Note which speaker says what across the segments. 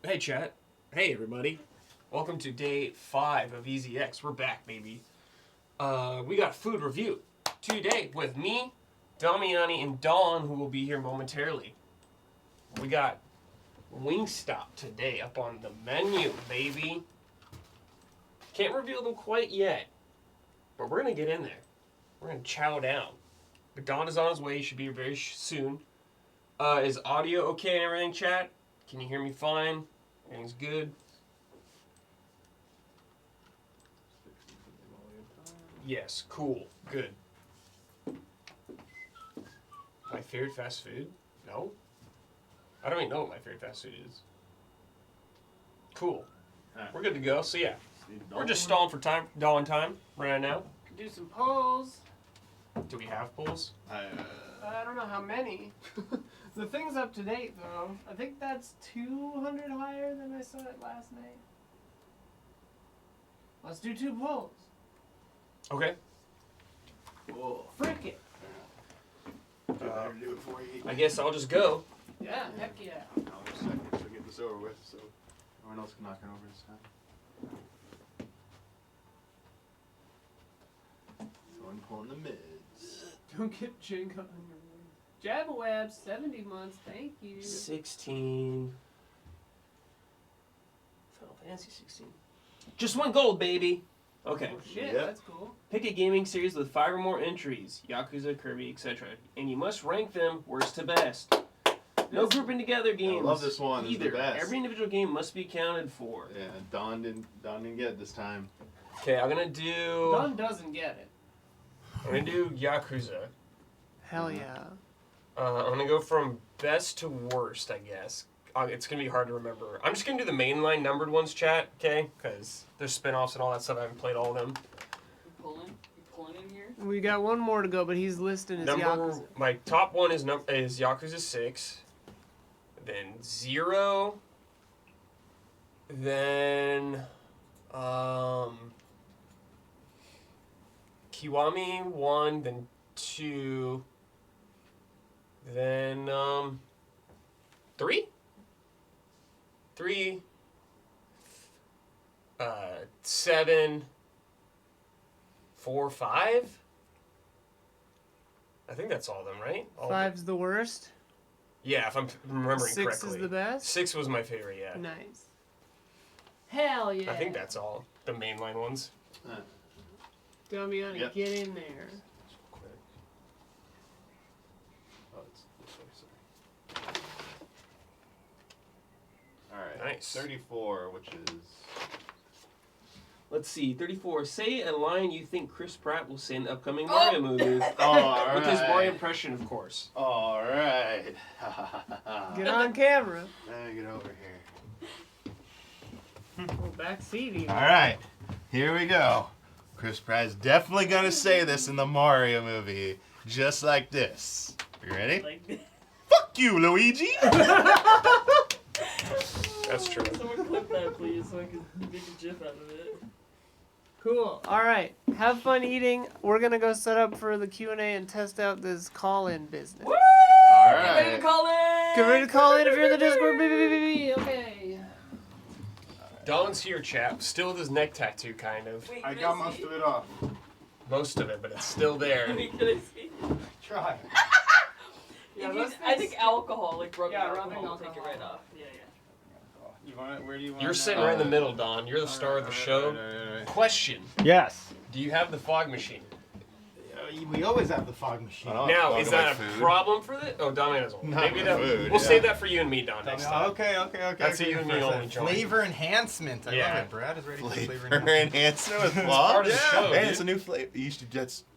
Speaker 1: Hey, chat. Hey, everybody. Welcome to day 5 of EZX. We're back, baby. We got food review today with me, Damiani, and Dawn, who will be here momentarily. We got Wingstop today up on the menu, baby. Can't reveal them quite yet, but we're going to get in there. We're going to chow down. But Dawn is on his way. He should be here very soon. Is audio okay and everything, chat? Can you hear me fine? Everything's good? Yes, cool, good. My favorite fast food? No? I don't even know what my favorite fast food is. Cool. We're good to go, so yeah. We're just stalling for time, Dawn time right now.
Speaker 2: Could do some polls.
Speaker 1: Do we have polls?
Speaker 2: I don't know how many. The thing's up to date though. I think that's 200 higher than I saw it last night. Let's do 2 polls.
Speaker 1: Okay.
Speaker 2: Cool. Frick it.
Speaker 1: I guess I'll just go.
Speaker 2: Yeah, heck yeah.
Speaker 3: I'll just second to get this over with, so no one else can knock it over this time. So I'm pulling the mids.
Speaker 2: Don't get Jenga on your way. Jabberwab, 70 months, thank you.
Speaker 1: 16. Final Fantasy 16. Just 1 gold, baby. Okay.
Speaker 2: Oh shit,
Speaker 3: Yep.
Speaker 2: that's cool.
Speaker 1: Pick a gaming series with 5 or more entries, Yakuza, Kirby, etc. And you must rank them worst to best. No grouping together games.
Speaker 3: I love this one. It's
Speaker 1: Either.
Speaker 3: the best.
Speaker 1: Every individual game must be accounted for.
Speaker 3: Yeah, Don didn't get it this time.
Speaker 1: Okay, I'm gonna do.
Speaker 2: Don doesn't get it.
Speaker 1: I'm gonna do Yakuza.
Speaker 2: Hell yeah.
Speaker 1: I'm gonna go from best to worst, I guess. It's gonna be hard to remember. I'm just gonna do the mainline numbered ones, chat. Okay, because there's spin-offs and all that stuff. I haven't played all of them.
Speaker 4: You pulling in here?
Speaker 2: We got 1 more to go, but he's listing his Yakuza.
Speaker 1: My top one is Yakuza 6. Then 0. Then Kiwami 1. Then 2. Then 3. 3. 7. 4, 5. I think that's all of them, right? All of them.
Speaker 2: 5's the worst.
Speaker 1: Yeah, if I'm remembering
Speaker 2: 6
Speaker 1: correctly.
Speaker 2: is the best.
Speaker 1: 6 was my favorite, yeah.
Speaker 2: Nice. Hell yeah.
Speaker 1: I think that's all. The mainline ones.
Speaker 2: Damiani,
Speaker 3: Yep.
Speaker 2: get in there.
Speaker 3: Oh, it's this way, sorry. Alright.
Speaker 1: Nice.
Speaker 3: 34, which is...
Speaker 1: Let's see. 34. Say a line you think Chris Pratt will say in the upcoming Mario movie.
Speaker 3: Alright.
Speaker 1: With his Mario impression, of course.
Speaker 3: Alright.
Speaker 2: Get on camera.
Speaker 3: Let me get over here.
Speaker 2: Oh, back seat even.
Speaker 3: Alright. Here we go. Chris Pratt's definitely gonna say this in the Mario movie. Just like this. You ready?
Speaker 4: Like this.
Speaker 3: Fuck you, Luigi!
Speaker 1: That's true.
Speaker 4: Someone clip that, please, so I can make a gif out of it.
Speaker 2: Cool. All right. Have fun eating. We're gonna go set up for the Q&A and test out this call-in business.
Speaker 4: Woo!
Speaker 3: Alright.
Speaker 4: Get ready to call in!
Speaker 2: Get ready to call in if you're in the Discord. Okay.
Speaker 1: Don's here, chap. Still with his neck tattoo, kind of.
Speaker 4: Wait,
Speaker 3: I
Speaker 4: can
Speaker 3: got
Speaker 4: see?
Speaker 3: most of it off.
Speaker 1: Most of it, but it's still there.
Speaker 4: Can I see?
Speaker 3: Try.
Speaker 2: Yeah,
Speaker 4: If
Speaker 2: those
Speaker 4: I
Speaker 2: things-
Speaker 4: think alcohol, like rubbing
Speaker 2: Yeah,
Speaker 4: alcohol,
Speaker 2: rubbing
Speaker 4: will take it
Speaker 2: alcohol.
Speaker 4: right off. Yeah, yeah.
Speaker 3: You want it? Where do you want
Speaker 1: You're
Speaker 3: it?
Speaker 1: sitting right in the middle, Don. You're the star of the show.
Speaker 3: Alright.
Speaker 1: Question.
Speaker 5: Yes.
Speaker 1: Do you have the fog machine?
Speaker 5: We always have the fog machine.
Speaker 3: Oh.
Speaker 1: Now,
Speaker 3: fog
Speaker 1: is that a
Speaker 3: like food.
Speaker 1: problem for this? Oh, Don has one.
Speaker 3: Not
Speaker 1: Maybe
Speaker 3: with
Speaker 1: that.
Speaker 3: food,
Speaker 1: We'll
Speaker 3: yeah.
Speaker 1: save that for you and me, Don, next time.
Speaker 5: Okay.
Speaker 1: That's a you and me only joint.
Speaker 5: Flavor enhancement. I
Speaker 1: Yeah.
Speaker 5: love it. Brad is ready for flavor
Speaker 3: Flavor
Speaker 5: enhancement.
Speaker 3: enhancer with
Speaker 1: part
Speaker 3: fog.
Speaker 1: of the show,
Speaker 3: Hey,
Speaker 1: dude.
Speaker 3: it's a new flavor.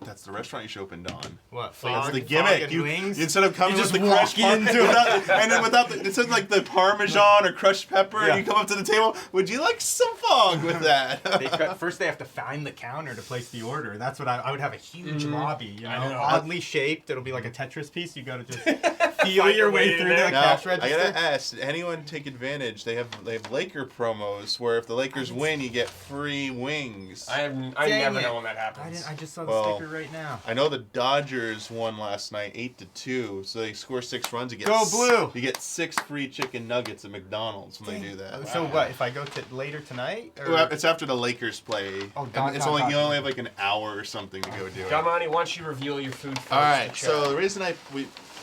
Speaker 3: That's the restaurant you should open, Don.
Speaker 5: What?
Speaker 3: That's
Speaker 5: Fog?
Speaker 3: the
Speaker 5: Fog
Speaker 3: gimmick.
Speaker 5: and
Speaker 3: You
Speaker 5: wings?
Speaker 3: instead of coming
Speaker 5: You
Speaker 3: with
Speaker 5: just
Speaker 3: the crushed
Speaker 5: walk into
Speaker 3: and then without the, instead of like the Parmesan or crushed pepper,
Speaker 5: Yeah.
Speaker 3: you come up to the table. Would you like some fog with that?
Speaker 5: First, they have to find the counter to place the order. That's what I would have a huge lobby. You know,
Speaker 1: I know.
Speaker 5: oddly shaped. It'll be like a Tetris piece. You gotta just feel
Speaker 1: Find
Speaker 5: your
Speaker 1: your way
Speaker 5: way
Speaker 1: in
Speaker 5: through
Speaker 1: there.
Speaker 5: the
Speaker 3: Now,
Speaker 5: cash
Speaker 3: I
Speaker 5: register.
Speaker 3: gotta ask, did anyone take advantage? They have Laker promos where if the Lakers win, you get free wings.
Speaker 1: I
Speaker 5: Dang
Speaker 1: never
Speaker 5: it.
Speaker 1: know when that happens.
Speaker 5: I just saw the
Speaker 3: Well,
Speaker 5: sticker right now.
Speaker 3: I know the Dodgers won last night, 8-2. So they score 6 runs. You get
Speaker 5: Go Blue!
Speaker 3: You get 6 free chicken nuggets at McDonald's when they do that.
Speaker 5: So what? If I go to later tonight? Or?
Speaker 3: Well, it's after the Lakers play.
Speaker 5: Oh,
Speaker 3: And it's only you only have like an hour or something to go do it.
Speaker 1: Damiani, why don't you reveal your food first?
Speaker 3: All right.
Speaker 1: to
Speaker 3: So
Speaker 1: chat?
Speaker 3: the reason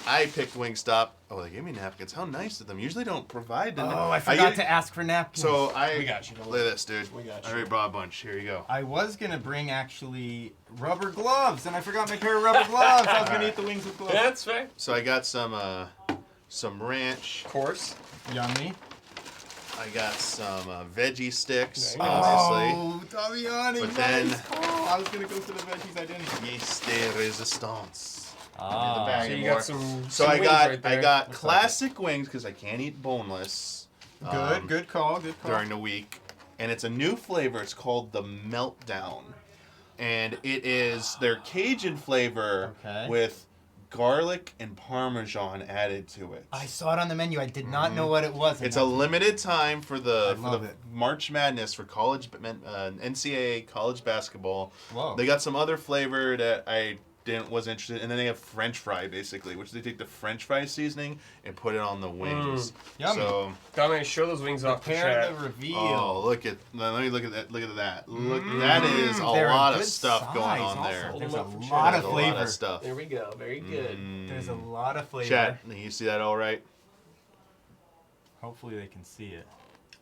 Speaker 3: I picked Wingstop. Oh, they gave me napkins. How nice of them. Usually don't provide the.
Speaker 5: Oh, I forgot to ask for napkins.
Speaker 3: So
Speaker 1: We got you, don't
Speaker 3: Look at
Speaker 1: worry.
Speaker 3: this, dude.
Speaker 1: We got
Speaker 3: I
Speaker 1: you.
Speaker 3: already brought a bunch. Here you go.
Speaker 5: I was gonna bring actually rubber gloves, and I forgot my pair of rubber gloves. I was gonna eat the wings with gloves.
Speaker 1: Yeah, that's fair.
Speaker 3: So I got some ranch.
Speaker 1: Of course.
Speaker 5: Yummy.
Speaker 3: I got some veggie sticks,
Speaker 1: Nice.
Speaker 3: obviously.
Speaker 5: Oh, Damiani,
Speaker 3: But
Speaker 5: nice.
Speaker 3: then-
Speaker 5: Oh, I was gonna go for the veggies. I didn't.
Speaker 3: Yeast de resistance.
Speaker 5: Ah,
Speaker 3: bag.
Speaker 1: So you
Speaker 3: More.
Speaker 1: got some.
Speaker 3: So
Speaker 1: some
Speaker 3: I
Speaker 1: wings
Speaker 3: got
Speaker 1: right there.
Speaker 3: I got
Speaker 5: Looks
Speaker 3: classic wings because I can't eat boneless.
Speaker 5: good, good call, good call.
Speaker 3: During the week, and it's a new flavor. It's called the Meltdown, and it is their Cajun flavor
Speaker 5: Okay.
Speaker 3: with garlic and Parmesan added to it.
Speaker 5: I saw it on the menu. I did not know what it was. and
Speaker 3: It's a
Speaker 5: that's-
Speaker 3: limited time for
Speaker 5: I
Speaker 3: the
Speaker 5: love it.
Speaker 3: March Madness for college NCAA college basketball.
Speaker 5: Whoa.
Speaker 3: They got some other flavor that I was interested in, and then they have French fry basically, which they take the French fry seasoning and put it on the wings.
Speaker 5: Yummy.
Speaker 3: So
Speaker 1: Damiani, show those wings off to
Speaker 5: Prepare
Speaker 1: chat.
Speaker 5: the reveal.
Speaker 3: oh, let me look at that. Look at that. Look, that is a
Speaker 5: They're
Speaker 3: lot of
Speaker 5: good
Speaker 3: stuff going
Speaker 5: size
Speaker 3: on
Speaker 5: also.
Speaker 3: there.
Speaker 5: There's
Speaker 1: Hold
Speaker 5: a
Speaker 1: them up for
Speaker 5: lot
Speaker 1: chat.
Speaker 5: of
Speaker 3: There's a lot
Speaker 5: flavor.
Speaker 3: of stuff.
Speaker 1: There we go. Very good.
Speaker 5: There's a lot of flavor.
Speaker 3: Chat, you see that all right?
Speaker 5: Hopefully they can see it.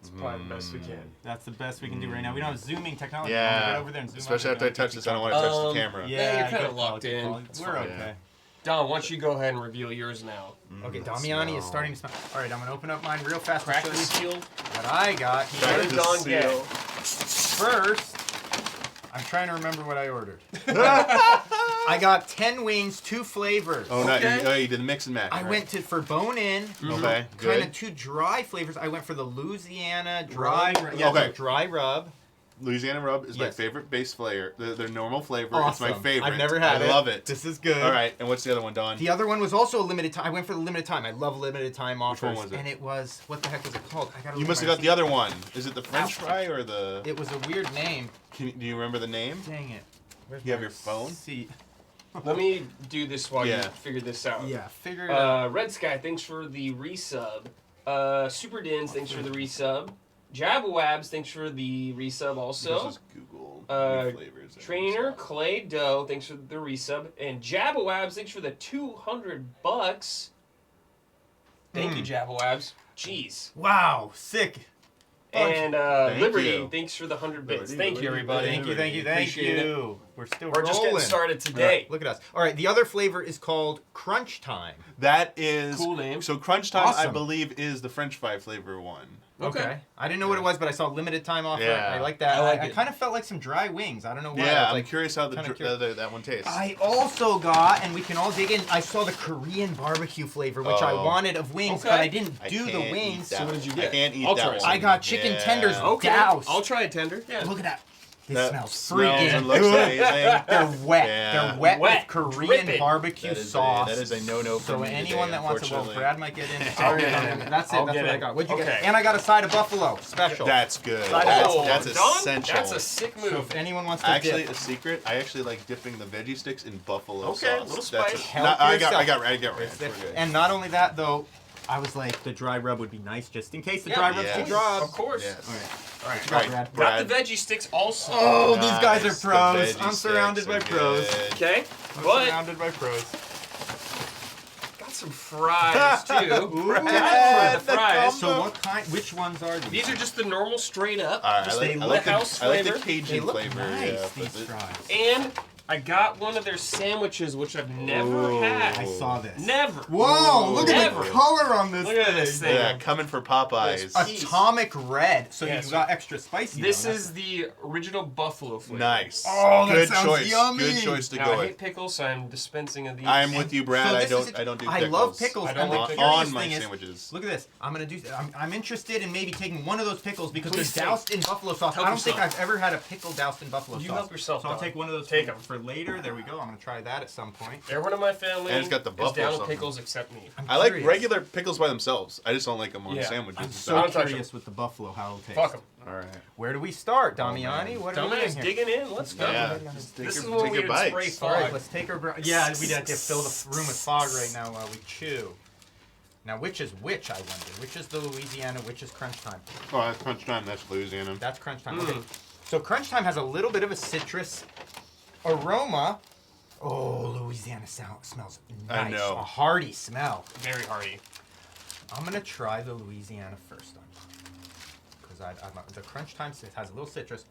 Speaker 1: It's probably the best we can.
Speaker 5: That's the best we can do right now. We don't have zooming technology.
Speaker 3: Yeah.
Speaker 5: I'll get over there and zoom
Speaker 3: Especially
Speaker 5: out
Speaker 3: after I
Speaker 5: and
Speaker 3: touch this, I don't want to touch the camera.
Speaker 1: Yeah, you're kinda
Speaker 5: good
Speaker 1: locked
Speaker 5: call, good
Speaker 1: in.
Speaker 5: call.
Speaker 1: It's
Speaker 5: We're
Speaker 1: fine.
Speaker 5: okay.
Speaker 1: Don, why don't you go ahead and reveal yours now?
Speaker 5: Okay,
Speaker 3: Let's
Speaker 5: Damiani is
Speaker 3: smell.
Speaker 5: starting to smell. All right, I'm gonna open up mine real fast.
Speaker 1: Crack
Speaker 5: to
Speaker 1: the
Speaker 5: show you
Speaker 1: seal.
Speaker 5: what I got
Speaker 1: What
Speaker 5: here.
Speaker 1: did
Speaker 3: the
Speaker 1: Don get?
Speaker 3: seal.
Speaker 5: First, I'm trying to remember what I ordered. I got 10 wings, 2 flavors.
Speaker 3: Oh, no,
Speaker 1: Okay.
Speaker 3: you did the mix and match.
Speaker 5: I
Speaker 3: right?
Speaker 5: went for bone-in.
Speaker 3: Okay,
Speaker 5: Kind
Speaker 3: good.
Speaker 5: of 2 dry flavors. I went for the Louisiana dry.
Speaker 1: Rub?
Speaker 5: Yeah,
Speaker 3: Okay.
Speaker 5: the dry rub.
Speaker 3: Louisiana rub is my
Speaker 5: Yes.
Speaker 3: favorite base flavor. Their normal flavor.
Speaker 5: Awesome.
Speaker 3: It's my favorite.
Speaker 5: I've never had
Speaker 3: I
Speaker 5: it.
Speaker 3: love it.
Speaker 5: This is good.
Speaker 3: All right, and what's the other one, Don?
Speaker 5: The other one was also a limited time. I went for the limited time. I love limited time offers.
Speaker 3: one was it?
Speaker 5: And it was, what the heck was it called? I gotta
Speaker 3: You
Speaker 5: look
Speaker 3: must
Speaker 5: at
Speaker 3: have
Speaker 5: my
Speaker 3: got the other one. Is it the French
Speaker 5: Ow.
Speaker 3: fry or the?
Speaker 5: It was a weird name.
Speaker 3: Do you remember the name?
Speaker 5: Dang it. Where's
Speaker 3: You have
Speaker 5: my
Speaker 3: your phone?
Speaker 5: seat?
Speaker 1: Let me do this while you
Speaker 3: Yeah.
Speaker 1: figure this out.
Speaker 5: Yeah, figure it out.
Speaker 1: Red Sky, thanks for the resub. Super Dins, thanks for the resub. Jabawabs, thanks for the resub also.
Speaker 3: Just Google
Speaker 1: Uh,
Speaker 3: flavors. and
Speaker 1: Trainer
Speaker 3: stuff.
Speaker 1: Clay Doe, thanks for the resub. And Jabawabs, thanks for the $200. Thank you, Jabawabs. Jeez.
Speaker 5: Wow, sick.
Speaker 1: And
Speaker 3: Thank
Speaker 1: Liberty,
Speaker 3: you.
Speaker 1: thanks for the 100 bits.
Speaker 3: Liberty,
Speaker 1: Thank you,
Speaker 3: Liberty,
Speaker 1: everybody.
Speaker 5: Thank you, thank you, thank
Speaker 1: Appreciate it.
Speaker 5: you. We're still
Speaker 1: We're just getting
Speaker 5: rolling.
Speaker 1: started today.
Speaker 5: Look at us. All right, the other flavor is called Crunch Time.
Speaker 3: That is
Speaker 1: Cool name.
Speaker 3: So Crunch Time, I
Speaker 5: Awesome.
Speaker 3: believe, is the French fry flavor one.
Speaker 1: Okay.
Speaker 5: I didn't know what it was, but I saw limited time offer.
Speaker 3: Yeah.
Speaker 5: I like that.
Speaker 1: I like
Speaker 5: I
Speaker 1: it.
Speaker 5: kind of felt like some dry wings. I don't know why. I
Speaker 3: Yeah,
Speaker 5: was
Speaker 3: I'm
Speaker 5: like,
Speaker 3: curious how
Speaker 5: kinda curious.
Speaker 3: that one tastes.
Speaker 5: I also got, and we can all dig in, I saw the Korean barbecue flavor, which I
Speaker 3: Oh.
Speaker 5: wanted of wings,
Speaker 1: Okay.
Speaker 5: but I didn't
Speaker 3: I
Speaker 5: do the
Speaker 3: can't eat
Speaker 5: wings.
Speaker 3: that
Speaker 1: So what did you
Speaker 3: one.
Speaker 1: get?
Speaker 3: I can't eat
Speaker 1: I'll
Speaker 3: that
Speaker 1: try
Speaker 3: one.
Speaker 1: some.
Speaker 5: I got chicken tenders
Speaker 1: Okay.
Speaker 5: doused.
Speaker 1: I'll try a tender. Yeah.
Speaker 5: Look at that. This
Speaker 3: That
Speaker 5: smells
Speaker 3: smells
Speaker 5: freaking
Speaker 3: and looks
Speaker 5: good.
Speaker 3: amazing.
Speaker 5: They're wet.
Speaker 3: Yeah.
Speaker 5: They're wet,
Speaker 1: Wet.
Speaker 5: with Korean
Speaker 1: Dripping.
Speaker 5: barbecue
Speaker 3: That is
Speaker 5: sauce.
Speaker 3: that is a no-no for
Speaker 5: So
Speaker 3: me
Speaker 5: anyone
Speaker 3: today,
Speaker 5: that wants it, well,
Speaker 3: unfortunately.
Speaker 5: Brad might get in.
Speaker 1: I'll
Speaker 5: Sorry,
Speaker 1: get
Speaker 5: no,
Speaker 1: in.
Speaker 5: no, that's it.
Speaker 1: I'll
Speaker 5: That's
Speaker 1: get
Speaker 5: what I
Speaker 1: in.
Speaker 5: got. What'd you
Speaker 1: Okay.
Speaker 5: get? And I got a side of buffalo special.
Speaker 3: That's good.
Speaker 5: Side
Speaker 1: Oh,
Speaker 3: That's
Speaker 1: Don,
Speaker 3: essential.
Speaker 1: that's a sick
Speaker 5: So
Speaker 1: move.
Speaker 5: if anyone wants to
Speaker 3: Actually,
Speaker 5: dip,
Speaker 3: a secret. I actually like dipping the veggie sticks in buffalo
Speaker 1: Okay,
Speaker 3: sauce.
Speaker 1: a little
Speaker 3: That's
Speaker 1: spice.
Speaker 5: Help
Speaker 3: I
Speaker 5: yourself.
Speaker 3: got ranch. We're good.
Speaker 5: and not only that though, I was like, the dry rub would be nice just in case the
Speaker 1: Yeah,
Speaker 5: dry rub's
Speaker 3: yes.
Speaker 5: too dry.
Speaker 1: Of course.
Speaker 3: Yes.
Speaker 5: All right.
Speaker 1: All right.
Speaker 5: Got
Speaker 3: Right,
Speaker 5: Brad.
Speaker 1: Got the veggie sticks also.
Speaker 5: Oh, these guys
Speaker 3: Nice.
Speaker 5: are pros.
Speaker 3: The veggie
Speaker 5: I'm surrounded by
Speaker 3: sticks are
Speaker 5: pros.
Speaker 3: good.
Speaker 1: Okay.
Speaker 5: I'm
Speaker 1: But
Speaker 5: surrounded by pros.
Speaker 1: got some fries too.
Speaker 3: Brad,
Speaker 1: Got the
Speaker 3: the
Speaker 1: fries.
Speaker 5: So what kind? Which ones are these?
Speaker 1: These are just the normal straight up.
Speaker 3: All right,
Speaker 1: Just
Speaker 3: I
Speaker 1: the
Speaker 3: like
Speaker 1: house
Speaker 3: I like
Speaker 1: flavor.
Speaker 3: the Cajun
Speaker 5: They look
Speaker 3: flavor.
Speaker 5: nice.
Speaker 3: Yeah,
Speaker 5: These
Speaker 3: but
Speaker 5: fries.
Speaker 1: And I got one of their sandwiches, which I've never
Speaker 3: Ooh.
Speaker 1: had.
Speaker 5: I saw this.
Speaker 1: Never.
Speaker 5: Whoa! Look at
Speaker 1: Never.
Speaker 5: the color on this.
Speaker 1: Look at this thing.
Speaker 3: yeah, coming for Popeyes.
Speaker 1: Jeez.
Speaker 5: Atomic red. So
Speaker 1: Yeah,
Speaker 5: you
Speaker 1: so
Speaker 5: got extra spicy.
Speaker 1: This
Speaker 5: though.
Speaker 1: is the original buffalo flavor.
Speaker 3: Nice.
Speaker 5: Oh, that
Speaker 3: good
Speaker 5: sounds
Speaker 3: choice.
Speaker 5: yummy.
Speaker 3: Good choice to
Speaker 1: Now,
Speaker 3: go
Speaker 1: I hate
Speaker 3: with.
Speaker 1: pickles, so I'm dispensing of these.
Speaker 3: I am with you, Brad.
Speaker 5: So
Speaker 3: I
Speaker 5: this
Speaker 3: don't.
Speaker 5: is-
Speaker 3: I don't do
Speaker 5: I
Speaker 3: pickles.
Speaker 5: love pickles.
Speaker 1: I don't
Speaker 5: and
Speaker 1: like
Speaker 5: the
Speaker 1: pickles.
Speaker 5: curious
Speaker 3: on my
Speaker 5: thing is,
Speaker 3: sandwiches.
Speaker 5: look at this. I'm gonna do. I'm interested in maybe taking one of those pickles because
Speaker 1: Please
Speaker 5: they're doused in buffalo sauce.
Speaker 1: Help
Speaker 5: I don't think
Speaker 1: yourself.
Speaker 5: I've ever had a pickle doused in buffalo
Speaker 1: You
Speaker 5: sauce.
Speaker 1: help yourself,
Speaker 5: So I'll
Speaker 1: Don.
Speaker 5: take one of those
Speaker 1: Take
Speaker 5: for,
Speaker 1: 'em.
Speaker 5: for later. There we go. I'm gonna try that at some point.
Speaker 1: Everyone in my family
Speaker 3: And it's got the
Speaker 1: is
Speaker 3: buffalo
Speaker 1: down with
Speaker 3: something.
Speaker 1: pickles except me.
Speaker 5: I'm
Speaker 3: I like
Speaker 5: curious.
Speaker 3: regular pickles by themselves. I just don't like them on
Speaker 1: Yeah.
Speaker 3: sandwiches.
Speaker 5: I'm
Speaker 3: and
Speaker 5: so
Speaker 1: Don't touch
Speaker 5: curious with the buffalo how it'll taste.
Speaker 1: Fuck them.
Speaker 3: All right.
Speaker 5: Where do we start,
Speaker 3: Oh,
Speaker 5: Damiani?
Speaker 3: man.
Speaker 5: What are we doing
Speaker 1: Dumbass
Speaker 5: here?
Speaker 1: digging in. Let's go.
Speaker 3: Yeah. Just take
Speaker 1: This
Speaker 3: your-
Speaker 1: is when
Speaker 3: take
Speaker 1: we
Speaker 3: your
Speaker 1: would spray
Speaker 3: bites.
Speaker 5: All right,
Speaker 1: fog.
Speaker 5: let's take our. Yeah, we'd have to fill the room with fog right now while we chew. Now, which is which? I wonder. Which is the Louisiana? Which is Crunch Time?
Speaker 3: Oh, that's crunch time. That's Louisiana.
Speaker 5: That's Crunch Time.
Speaker 1: Mm.
Speaker 5: Okay. So Crunch Time has a little bit of a citrus aroma. Oh, Louisiana smells nice.
Speaker 3: I know.
Speaker 5: A hearty smell.
Speaker 1: Very hearty.
Speaker 5: I'm gonna try the Louisiana first, because the Crunch Time has a little citrus.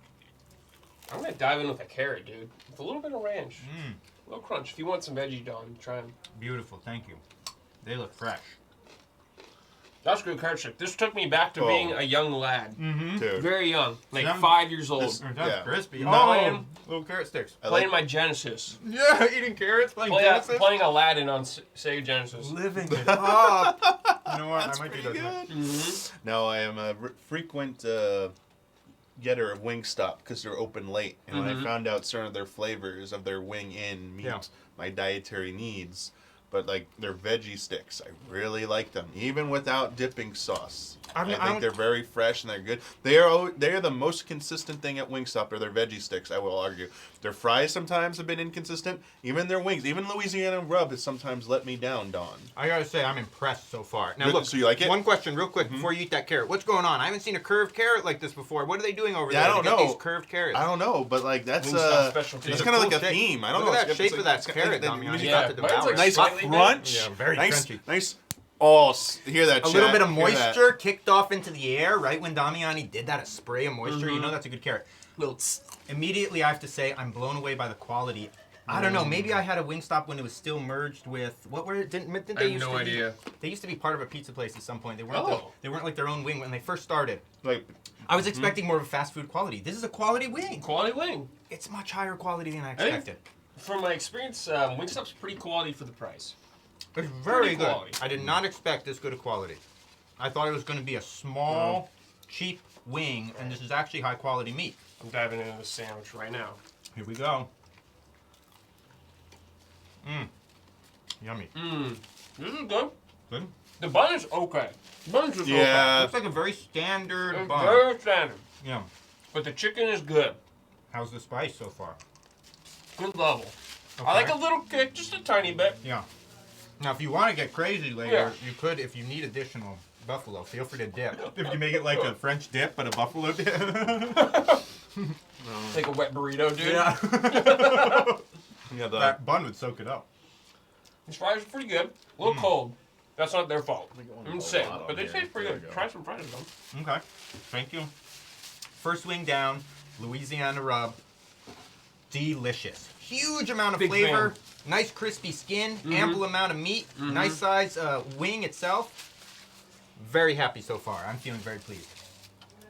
Speaker 1: I'm gonna dive in with a carrot, dude. With a little bit of ranch.
Speaker 5: Mm,
Speaker 1: A little crunch. If you want some veggie, Don, try them.
Speaker 5: beautiful. Thank you. They look fresh.
Speaker 1: That's good carrot stick. This took me back to
Speaker 3: Oh.
Speaker 1: being a young lad.
Speaker 5: Mm-hmm.
Speaker 3: Dude.
Speaker 1: Very young. Like
Speaker 5: Some-
Speaker 1: 5 years old.
Speaker 3: This-
Speaker 5: That's
Speaker 3: Yeah.
Speaker 5: crispy.
Speaker 1: Playing-
Speaker 5: little carrot sticks.
Speaker 3: I
Speaker 1: Playing
Speaker 3: like,
Speaker 1: my Genesis.
Speaker 5: Yeah, eating carrots, playing Genesis.
Speaker 1: Playing Aladdin on Sega Genesis.
Speaker 5: Living it up. You know what?
Speaker 3: That's
Speaker 5: I might do
Speaker 3: pretty
Speaker 5: that.
Speaker 3: good.
Speaker 1: Mm-hmm.
Speaker 3: No, I am a frequent getter of Wingstop because they're open late. And when
Speaker 1: Mhm.
Speaker 3: I found out certain of their flavors of their wing in meet
Speaker 5: Yeah.
Speaker 3: my dietary needs, but like their veggie sticks, I really like them, even without dipping sauce.
Speaker 5: I mean, I
Speaker 3: think
Speaker 5: don't-
Speaker 3: they're very fresh and they're good. They are the most consistent thing at Wingstop are their veggie sticks. I will argue. Their fries sometimes have been inconsistent. Even their wings, even Louisiana rub has sometimes let me down, Don.
Speaker 5: I gotta say, I'm impressed so far. Now
Speaker 3: Good.
Speaker 5: look,
Speaker 3: So you like it?
Speaker 5: one question real quick before you eat that carrot. What's going on? I haven't seen a curved carrot like this before. What are they doing over
Speaker 3: Yeah,
Speaker 5: there
Speaker 3: I
Speaker 5: to
Speaker 3: don't
Speaker 5: get
Speaker 3: know.
Speaker 5: these curved carrots?
Speaker 3: I don't know, but like that's
Speaker 1: Wingstop specialty.
Speaker 3: It's
Speaker 1: It's
Speaker 3: kind of
Speaker 5: cool
Speaker 3: like a
Speaker 5: shape.
Speaker 3: theme. I don't
Speaker 5: Look
Speaker 3: know.
Speaker 5: at that shape of that carrot,
Speaker 3: that
Speaker 5: Damiani.
Speaker 1: Yeah,
Speaker 5: About to
Speaker 1: mine's
Speaker 5: devour.
Speaker 1: like
Speaker 3: nice
Speaker 1: slightly
Speaker 3: crunch.
Speaker 5: Yeah, very
Speaker 3: nice,
Speaker 5: crunchy.
Speaker 3: nice. Oh, hear that?
Speaker 5: A little
Speaker 3: chat?
Speaker 5: bit of
Speaker 3: Hear that?
Speaker 5: moisture kicked off into the air right when Damiani did that, a spray of moisture. You
Speaker 1: Mhm.
Speaker 5: know that's a good carrot.
Speaker 1: Little tss.
Speaker 5: Immediately, I have to say, I'm blown away by the quality. I don't know. Maybe I had a Wingstop when it was still merged with what were it? Didn't
Speaker 1: I
Speaker 5: they
Speaker 1: have
Speaker 5: used
Speaker 1: no
Speaker 5: to
Speaker 1: idea.
Speaker 5: Be, they used to be part of a pizza place at some point. They weren't.
Speaker 1: Oh.
Speaker 5: They weren't like their own wing when they first started.
Speaker 3: Like
Speaker 5: I was expecting more of a fast food quality. This is a quality wing.
Speaker 1: Quality wing.
Speaker 5: It's much higher quality than I
Speaker 1: think-
Speaker 5: expected.
Speaker 1: From my experience, Wingstop's pretty quality for the price.
Speaker 5: It's very
Speaker 1: Pretty
Speaker 5: good.
Speaker 1: quality.
Speaker 5: I did not expect this good a quality. I thought it was going to be a small, cheap wing, and this is actually high quality meat.
Speaker 1: I'm diving into the sandwich right now.
Speaker 5: Here we go. Mmm. Yummy.
Speaker 1: Mmm. This is good.
Speaker 5: Good.
Speaker 1: The bun is okay. The bun is just
Speaker 3: Yeah.
Speaker 5: Looks like a very standard
Speaker 1: okay. It's
Speaker 5: bun.
Speaker 1: very standard.
Speaker 5: Yeah.
Speaker 1: But the chicken is good.
Speaker 5: How's the spice so far?
Speaker 1: Good level.
Speaker 5: Okay.
Speaker 1: I like a little kick, just a tiny bit.
Speaker 5: Yeah. Now, if you want to get crazy later,
Speaker 1: Yeah.
Speaker 5: you could, if you need additional buffalo, feel free to dip. If you make it like a French dip, but a buffalo dip.
Speaker 1: Like a wet burrito, dude.
Speaker 5: Yeah.
Speaker 3: yeah,
Speaker 5: That bun would soak it up.
Speaker 1: These fries are pretty good. A little cold. That's not their fault. I'm just saying.
Speaker 3: lot on
Speaker 1: But they
Speaker 3: here.
Speaker 1: taste pretty
Speaker 3: There
Speaker 1: good.
Speaker 3: we go.
Speaker 1: Try some fries, though.
Speaker 5: Okay. Thank you. First wing down, Louisiana rub. Delicious. Huge amount of
Speaker 1: Big
Speaker 5: flavor.
Speaker 1: fan.
Speaker 5: Nice crispy skin.
Speaker 1: Mhm.
Speaker 5: Ample amount of meat.
Speaker 1: Mhm.
Speaker 5: Nice size wing itself. Very happy so far. I'm feeling very pleased.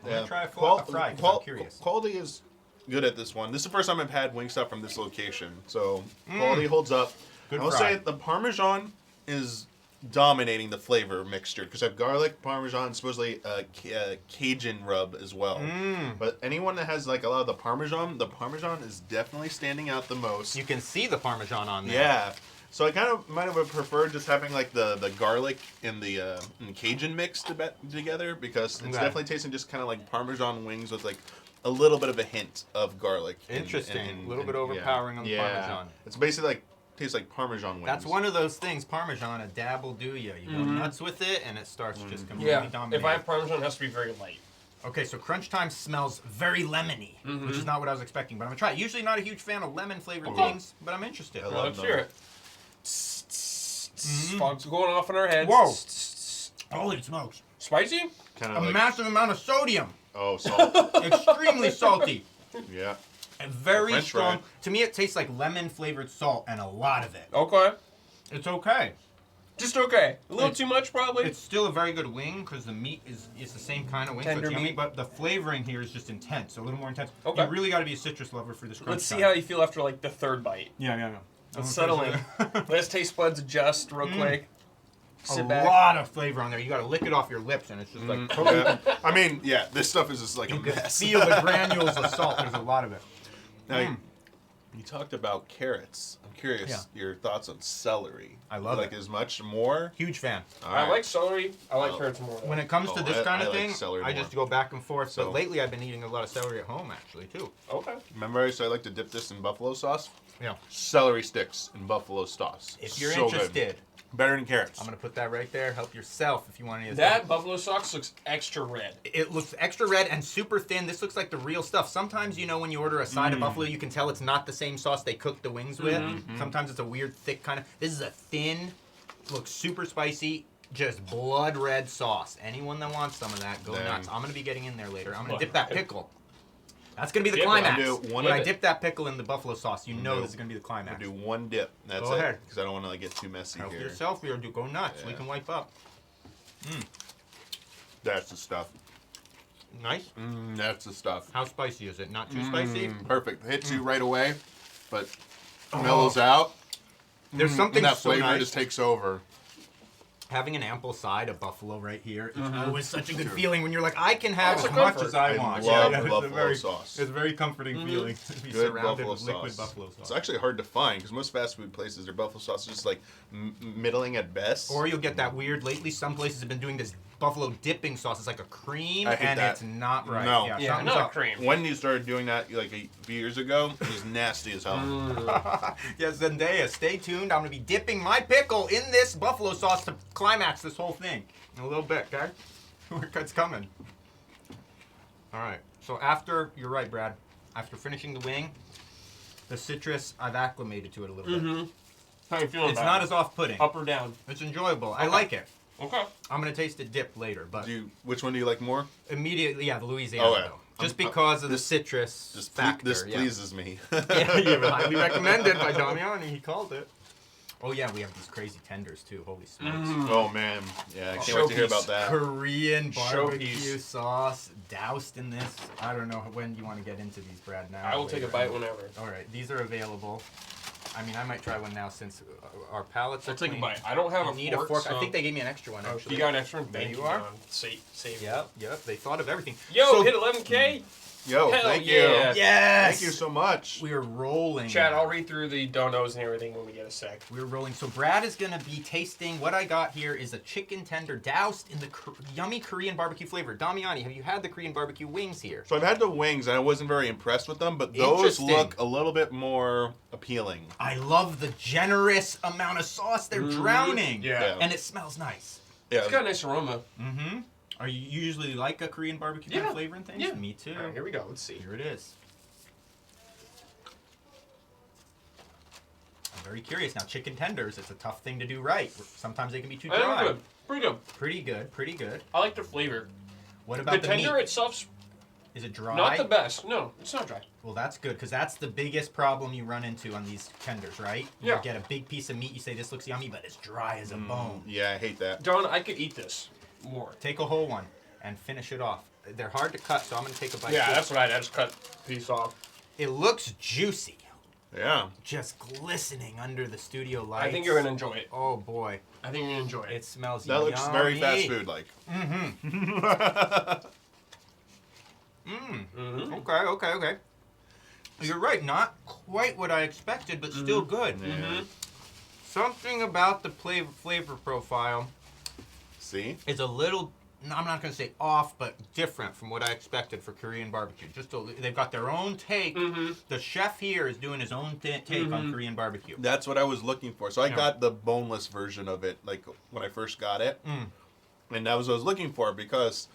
Speaker 5: I'm
Speaker 3: Yeah.
Speaker 5: gonna try a fry because I'm curious.
Speaker 3: Quality is good at this one. This is the first time I've had Wingstop from this location, so quality holds up.
Speaker 5: Good
Speaker 3: I will
Speaker 5: fry.
Speaker 3: say the Parmesan is dominating the flavor mixture because I have garlic, Parmesan, supposedly Cajun rub as well.
Speaker 5: Mmm.
Speaker 3: But anyone that has like a lot of the Parmesan is definitely standing out the most.
Speaker 5: You can see the Parmesan on there.
Speaker 3: Yeah. So I kind of might have preferred just having like the garlic and the Cajun mix together because it's
Speaker 5: Okay.
Speaker 3: definitely tasting just kind of like Parmesan wings with like a little bit of a hint of garlic.
Speaker 5: Interesting. A little bit overpowering on the Parmesan.
Speaker 3: It's basically like tastes like Parmesan wings.
Speaker 5: That's one of those things, Parmesan, a dab will do ya. You go
Speaker 1: Mhm.
Speaker 5: nuts with it, and it starts just completely
Speaker 1: Yeah.
Speaker 5: dominating.
Speaker 1: If I have Parmesan, it has to be very light.
Speaker 5: Okay, so Crunch Time smells very lemony, which is not what I was expecting, but I'm gonna try it. Usually not a huge fan of lemon-flavored
Speaker 3: Okay.
Speaker 5: things, but I'm interested.
Speaker 3: I
Speaker 1: Well,
Speaker 3: love
Speaker 1: let's
Speaker 3: them.
Speaker 1: hear it. Fog's going off in our heads.
Speaker 5: Whoa. Holy smokes.
Speaker 1: Spicy?
Speaker 3: kind
Speaker 5: A
Speaker 3: of like
Speaker 5: massive amount of sodium.
Speaker 3: oh salt.
Speaker 5: Extremely salty.
Speaker 3: Yeah.
Speaker 5: And very
Speaker 3: French
Speaker 5: strong.
Speaker 3: fry.
Speaker 5: To me, it tastes like lemon-flavored salt, and a lot of it.
Speaker 1: Okay.
Speaker 5: It's okay.
Speaker 1: Just okay. A little
Speaker 5: It's-
Speaker 1: too much, probably.
Speaker 5: It's still a very good wing because the meat is the same kind of wing, so
Speaker 1: Tender
Speaker 5: it's yummy,
Speaker 1: meat.
Speaker 5: but the flavoring here is just intense, a little more intense.
Speaker 1: Okay.
Speaker 5: You really got to be a citrus lover for this Crunch
Speaker 1: Let's see
Speaker 5: Time.
Speaker 1: how you feel after like the third bite.
Speaker 5: Yeah.
Speaker 1: Let's settle in. Let us taste buds adjust real quick.
Speaker 5: A
Speaker 1: Sit back.
Speaker 5: lot of flavor on there. You got to lick it off your lips, and it's just like totally.
Speaker 3: Yeah. I mean, yeah, this stuff is just like
Speaker 5: You
Speaker 3: a
Speaker 5: can
Speaker 3: mess.
Speaker 5: feel the granules of salt. There's a lot of it.
Speaker 3: Now, You talked about carrots. I'm curious your thoughts on celery.
Speaker 5: I love
Speaker 3: like
Speaker 5: it.
Speaker 3: as much more.
Speaker 5: Huge fan.
Speaker 3: All
Speaker 1: I
Speaker 3: right.
Speaker 1: like celery. I like
Speaker 3: Oh.
Speaker 1: carrots more. Though.
Speaker 5: When it comes to
Speaker 3: Oh,
Speaker 5: this kind
Speaker 3: I
Speaker 5: of
Speaker 3: like
Speaker 5: thing,
Speaker 3: celery
Speaker 5: I
Speaker 3: more.
Speaker 5: just go back and forth.
Speaker 3: So-
Speaker 5: But lately, I've been eating a lot of celery at home, actually, too.
Speaker 1: Okay.
Speaker 3: Remember, I said I like to dip this in buffalo sauce.
Speaker 5: Yeah.
Speaker 3: Celery sticks in buffalo sauce.
Speaker 5: If you're
Speaker 3: So good.
Speaker 5: interested,
Speaker 3: Better than carrots.
Speaker 5: I'm gonna put that right there. Help yourself if you want any of
Speaker 1: That buffalo sauce looks extra red.
Speaker 5: It looks extra red and super thin. This looks like the real stuff. Sometimes, when you order a side of buffalo, you can tell it's not the same sauce they cooked the wings with. Sometimes it's a weird, thick kind of. This is a thin, looks super spicy, just blood red sauce. Anyone that wants some of that, go
Speaker 3: Dang.
Speaker 5: nuts. I'm gonna be getting in there later. I'm gonna
Speaker 1: Blood
Speaker 5: dip that
Speaker 1: red.
Speaker 5: pickle. That's gonna be the
Speaker 1: Dip it.
Speaker 5: climax.
Speaker 3: I'll do one
Speaker 5: when
Speaker 3: of
Speaker 5: I
Speaker 3: it.
Speaker 5: dip that pickle in the buffalo sauce, you know
Speaker 3: No.
Speaker 5: this is gonna be the climax.
Speaker 3: I'll do one dip. That's
Speaker 5: Go
Speaker 3: it.
Speaker 5: ahead.
Speaker 3: Because I don't want to get too messy
Speaker 5: Help
Speaker 3: here.
Speaker 5: yourself here, dude. Go nuts. We
Speaker 3: Yeah.
Speaker 5: can wipe up.
Speaker 3: That's the stuff.
Speaker 5: Nice.
Speaker 3: That's the stuff.
Speaker 5: How spicy is it? Not too spicy.
Speaker 3: Perfect. Hits you right away, but mellows out.
Speaker 5: There's something
Speaker 3: and that
Speaker 5: so
Speaker 3: flavor
Speaker 5: nice.
Speaker 3: just takes over.
Speaker 5: Having an ample side of buffalo right here is
Speaker 3: Mm-hmm.
Speaker 5: always such a good feeling when you're like, I can have
Speaker 1: It's
Speaker 5: as
Speaker 1: a
Speaker 5: much
Speaker 1: comfort.
Speaker 5: as I
Speaker 3: I
Speaker 5: want.
Speaker 3: love
Speaker 5: it's
Speaker 3: buffalo
Speaker 5: a very,
Speaker 3: sauce.
Speaker 5: It's a very comforting feeling to be
Speaker 3: Good
Speaker 5: surrounded
Speaker 3: buffalo
Speaker 5: with liquid
Speaker 3: sauce.
Speaker 5: buffalo sauce.
Speaker 3: It's actually hard to find because most fast food places, their buffalo sauce is just like middling at best.
Speaker 5: Or you'll get that weird. Lately, some places have been doing this buffalo dipping sauce. It's like a cream,
Speaker 3: I hate
Speaker 5: and
Speaker 3: that.
Speaker 5: it's not right.
Speaker 3: No.
Speaker 1: Yeah,
Speaker 5: something's
Speaker 1: not
Speaker 5: up.
Speaker 1: cream.
Speaker 3: When you started doing that like a few years ago, it was nasty as hell.
Speaker 5: Yes, Zendaya, stay tuned. I'm gonna be dipping my pickle in this buffalo sauce to climax this whole thing in a little bit. Okay, it's coming. All right. So you're right, Brad. After finishing the wing, the citrus, I've acclimated to it a little bit.
Speaker 1: How you feeling
Speaker 5: It's
Speaker 1: about
Speaker 5: not
Speaker 1: it?
Speaker 5: as off-putting.
Speaker 1: Up or down?
Speaker 5: It's enjoyable. I
Speaker 1: Okay.
Speaker 5: like it.
Speaker 1: Okay.
Speaker 5: I'm gonna taste it dipped later, but
Speaker 3: Which one do you like more?
Speaker 5: immediately, the Louisiana
Speaker 3: Oh, yeah.
Speaker 5: though. Just
Speaker 3: I'm-
Speaker 5: because of the citrus
Speaker 3: This
Speaker 5: factor.
Speaker 3: this
Speaker 5: yeah.
Speaker 3: pleases me.
Speaker 5: Yeah, you highly recommended by Damiani. He called it. Oh yeah, we have these crazy tenders too. Holy smokes!
Speaker 3: Oh man, yeah, I can't wait to hear about that.
Speaker 5: Korean barbecue
Speaker 1: Showpiece.
Speaker 5: sauce doused in this. I don't know when you want to get into these, Brad. Now.
Speaker 1: I will take a
Speaker 5: later?
Speaker 1: bite whenever.
Speaker 5: All right, these are available. I mean, I might try one now since our palates are
Speaker 1: I'll take a
Speaker 5: clean.
Speaker 1: bite. I don't have
Speaker 5: You
Speaker 1: a
Speaker 5: need
Speaker 1: fork.
Speaker 5: a fork.
Speaker 1: So...
Speaker 5: I think they gave me an extra one
Speaker 1: Oh,
Speaker 5: actually.
Speaker 1: you got an extra one?
Speaker 5: There
Speaker 1: Thank
Speaker 5: you are.
Speaker 1: John. Save
Speaker 5: Yep. They thought of everything.
Speaker 1: Yo,
Speaker 5: So-
Speaker 1: hit 11K.
Speaker 3: Yo,
Speaker 1: Hell
Speaker 3: thank
Speaker 1: yeah.
Speaker 3: you.
Speaker 5: Yes.
Speaker 3: Thank you so much.
Speaker 5: We are rolling.
Speaker 1: Chad, I'll read through the donos and everything when we get a sec.
Speaker 5: We're rolling. So Brad is going to be tasting. What I got here is a chicken tender doused in the yummy Korean barbecue flavor. Damiani, have you had the Korean barbecue wings here?
Speaker 3: So I've had the wings and I wasn't very impressed with them, but those
Speaker 5: Interesting.
Speaker 3: look a little bit more appealing.
Speaker 5: I love the generous amount of sauce. They're drowning.
Speaker 1: Yeah.
Speaker 5: And it smells nice.
Speaker 3: Yeah,
Speaker 1: It's got a nice aroma.
Speaker 5: Mm-hmm. Are you usually like a Korean barbecue kind
Speaker 1: Yeah.
Speaker 5: of flavor and things?
Speaker 1: Yeah.
Speaker 5: Me too.
Speaker 1: All right, here we go. Let's see.
Speaker 5: Here it is. I'm very curious. Now, chicken tenders, it's a tough thing to do right. Sometimes they can be too
Speaker 1: I think
Speaker 5: dry.
Speaker 1: good. Pretty good.
Speaker 5: Pretty good, pretty good.
Speaker 1: I like the flavor.
Speaker 5: What
Speaker 1: The
Speaker 5: about the,
Speaker 1: tender
Speaker 5: meat?
Speaker 1: itself's
Speaker 5: Is it dry?
Speaker 1: not the best. No, it's not dry.
Speaker 5: Well, that's good, because that's the biggest problem you run into on these tenders, right?
Speaker 1: Yeah.
Speaker 5: You get a big piece of meat, you say, this looks yummy, but it's dry as a bone.
Speaker 3: yeah, I hate that.
Speaker 1: Don, I could eat this more.
Speaker 5: Take a whole one and finish it off. They're hard to cut, so I'm going to take a bite.
Speaker 1: Yeah,
Speaker 5: too.
Speaker 1: that's what I did. I just cut a piece off.
Speaker 5: It looks juicy.
Speaker 3: Yeah.
Speaker 5: Just glistening under the studio lights.
Speaker 1: I think you're going to enjoy it.
Speaker 5: Oh, boy.
Speaker 1: I think you're going to enjoy it.
Speaker 5: It smells
Speaker 3: That looks very fast
Speaker 5: yummy.
Speaker 3: food like.
Speaker 1: Mm-hmm.
Speaker 5: Okay. You're right. Not quite what I expected, but still good.
Speaker 1: Mm-hmm.
Speaker 5: Something about the flavor profile
Speaker 3: See?
Speaker 5: is a little, I'm not going to say off, but different from what I expected for Korean barbecue. They've got their own take.
Speaker 1: Mm-hmm.
Speaker 5: The chef here is doing his own take on Korean barbecue.
Speaker 3: That's what I was looking for. So I
Speaker 5: Yeah.
Speaker 3: got the boneless version of it, like when I first got it. And that was what I was looking for because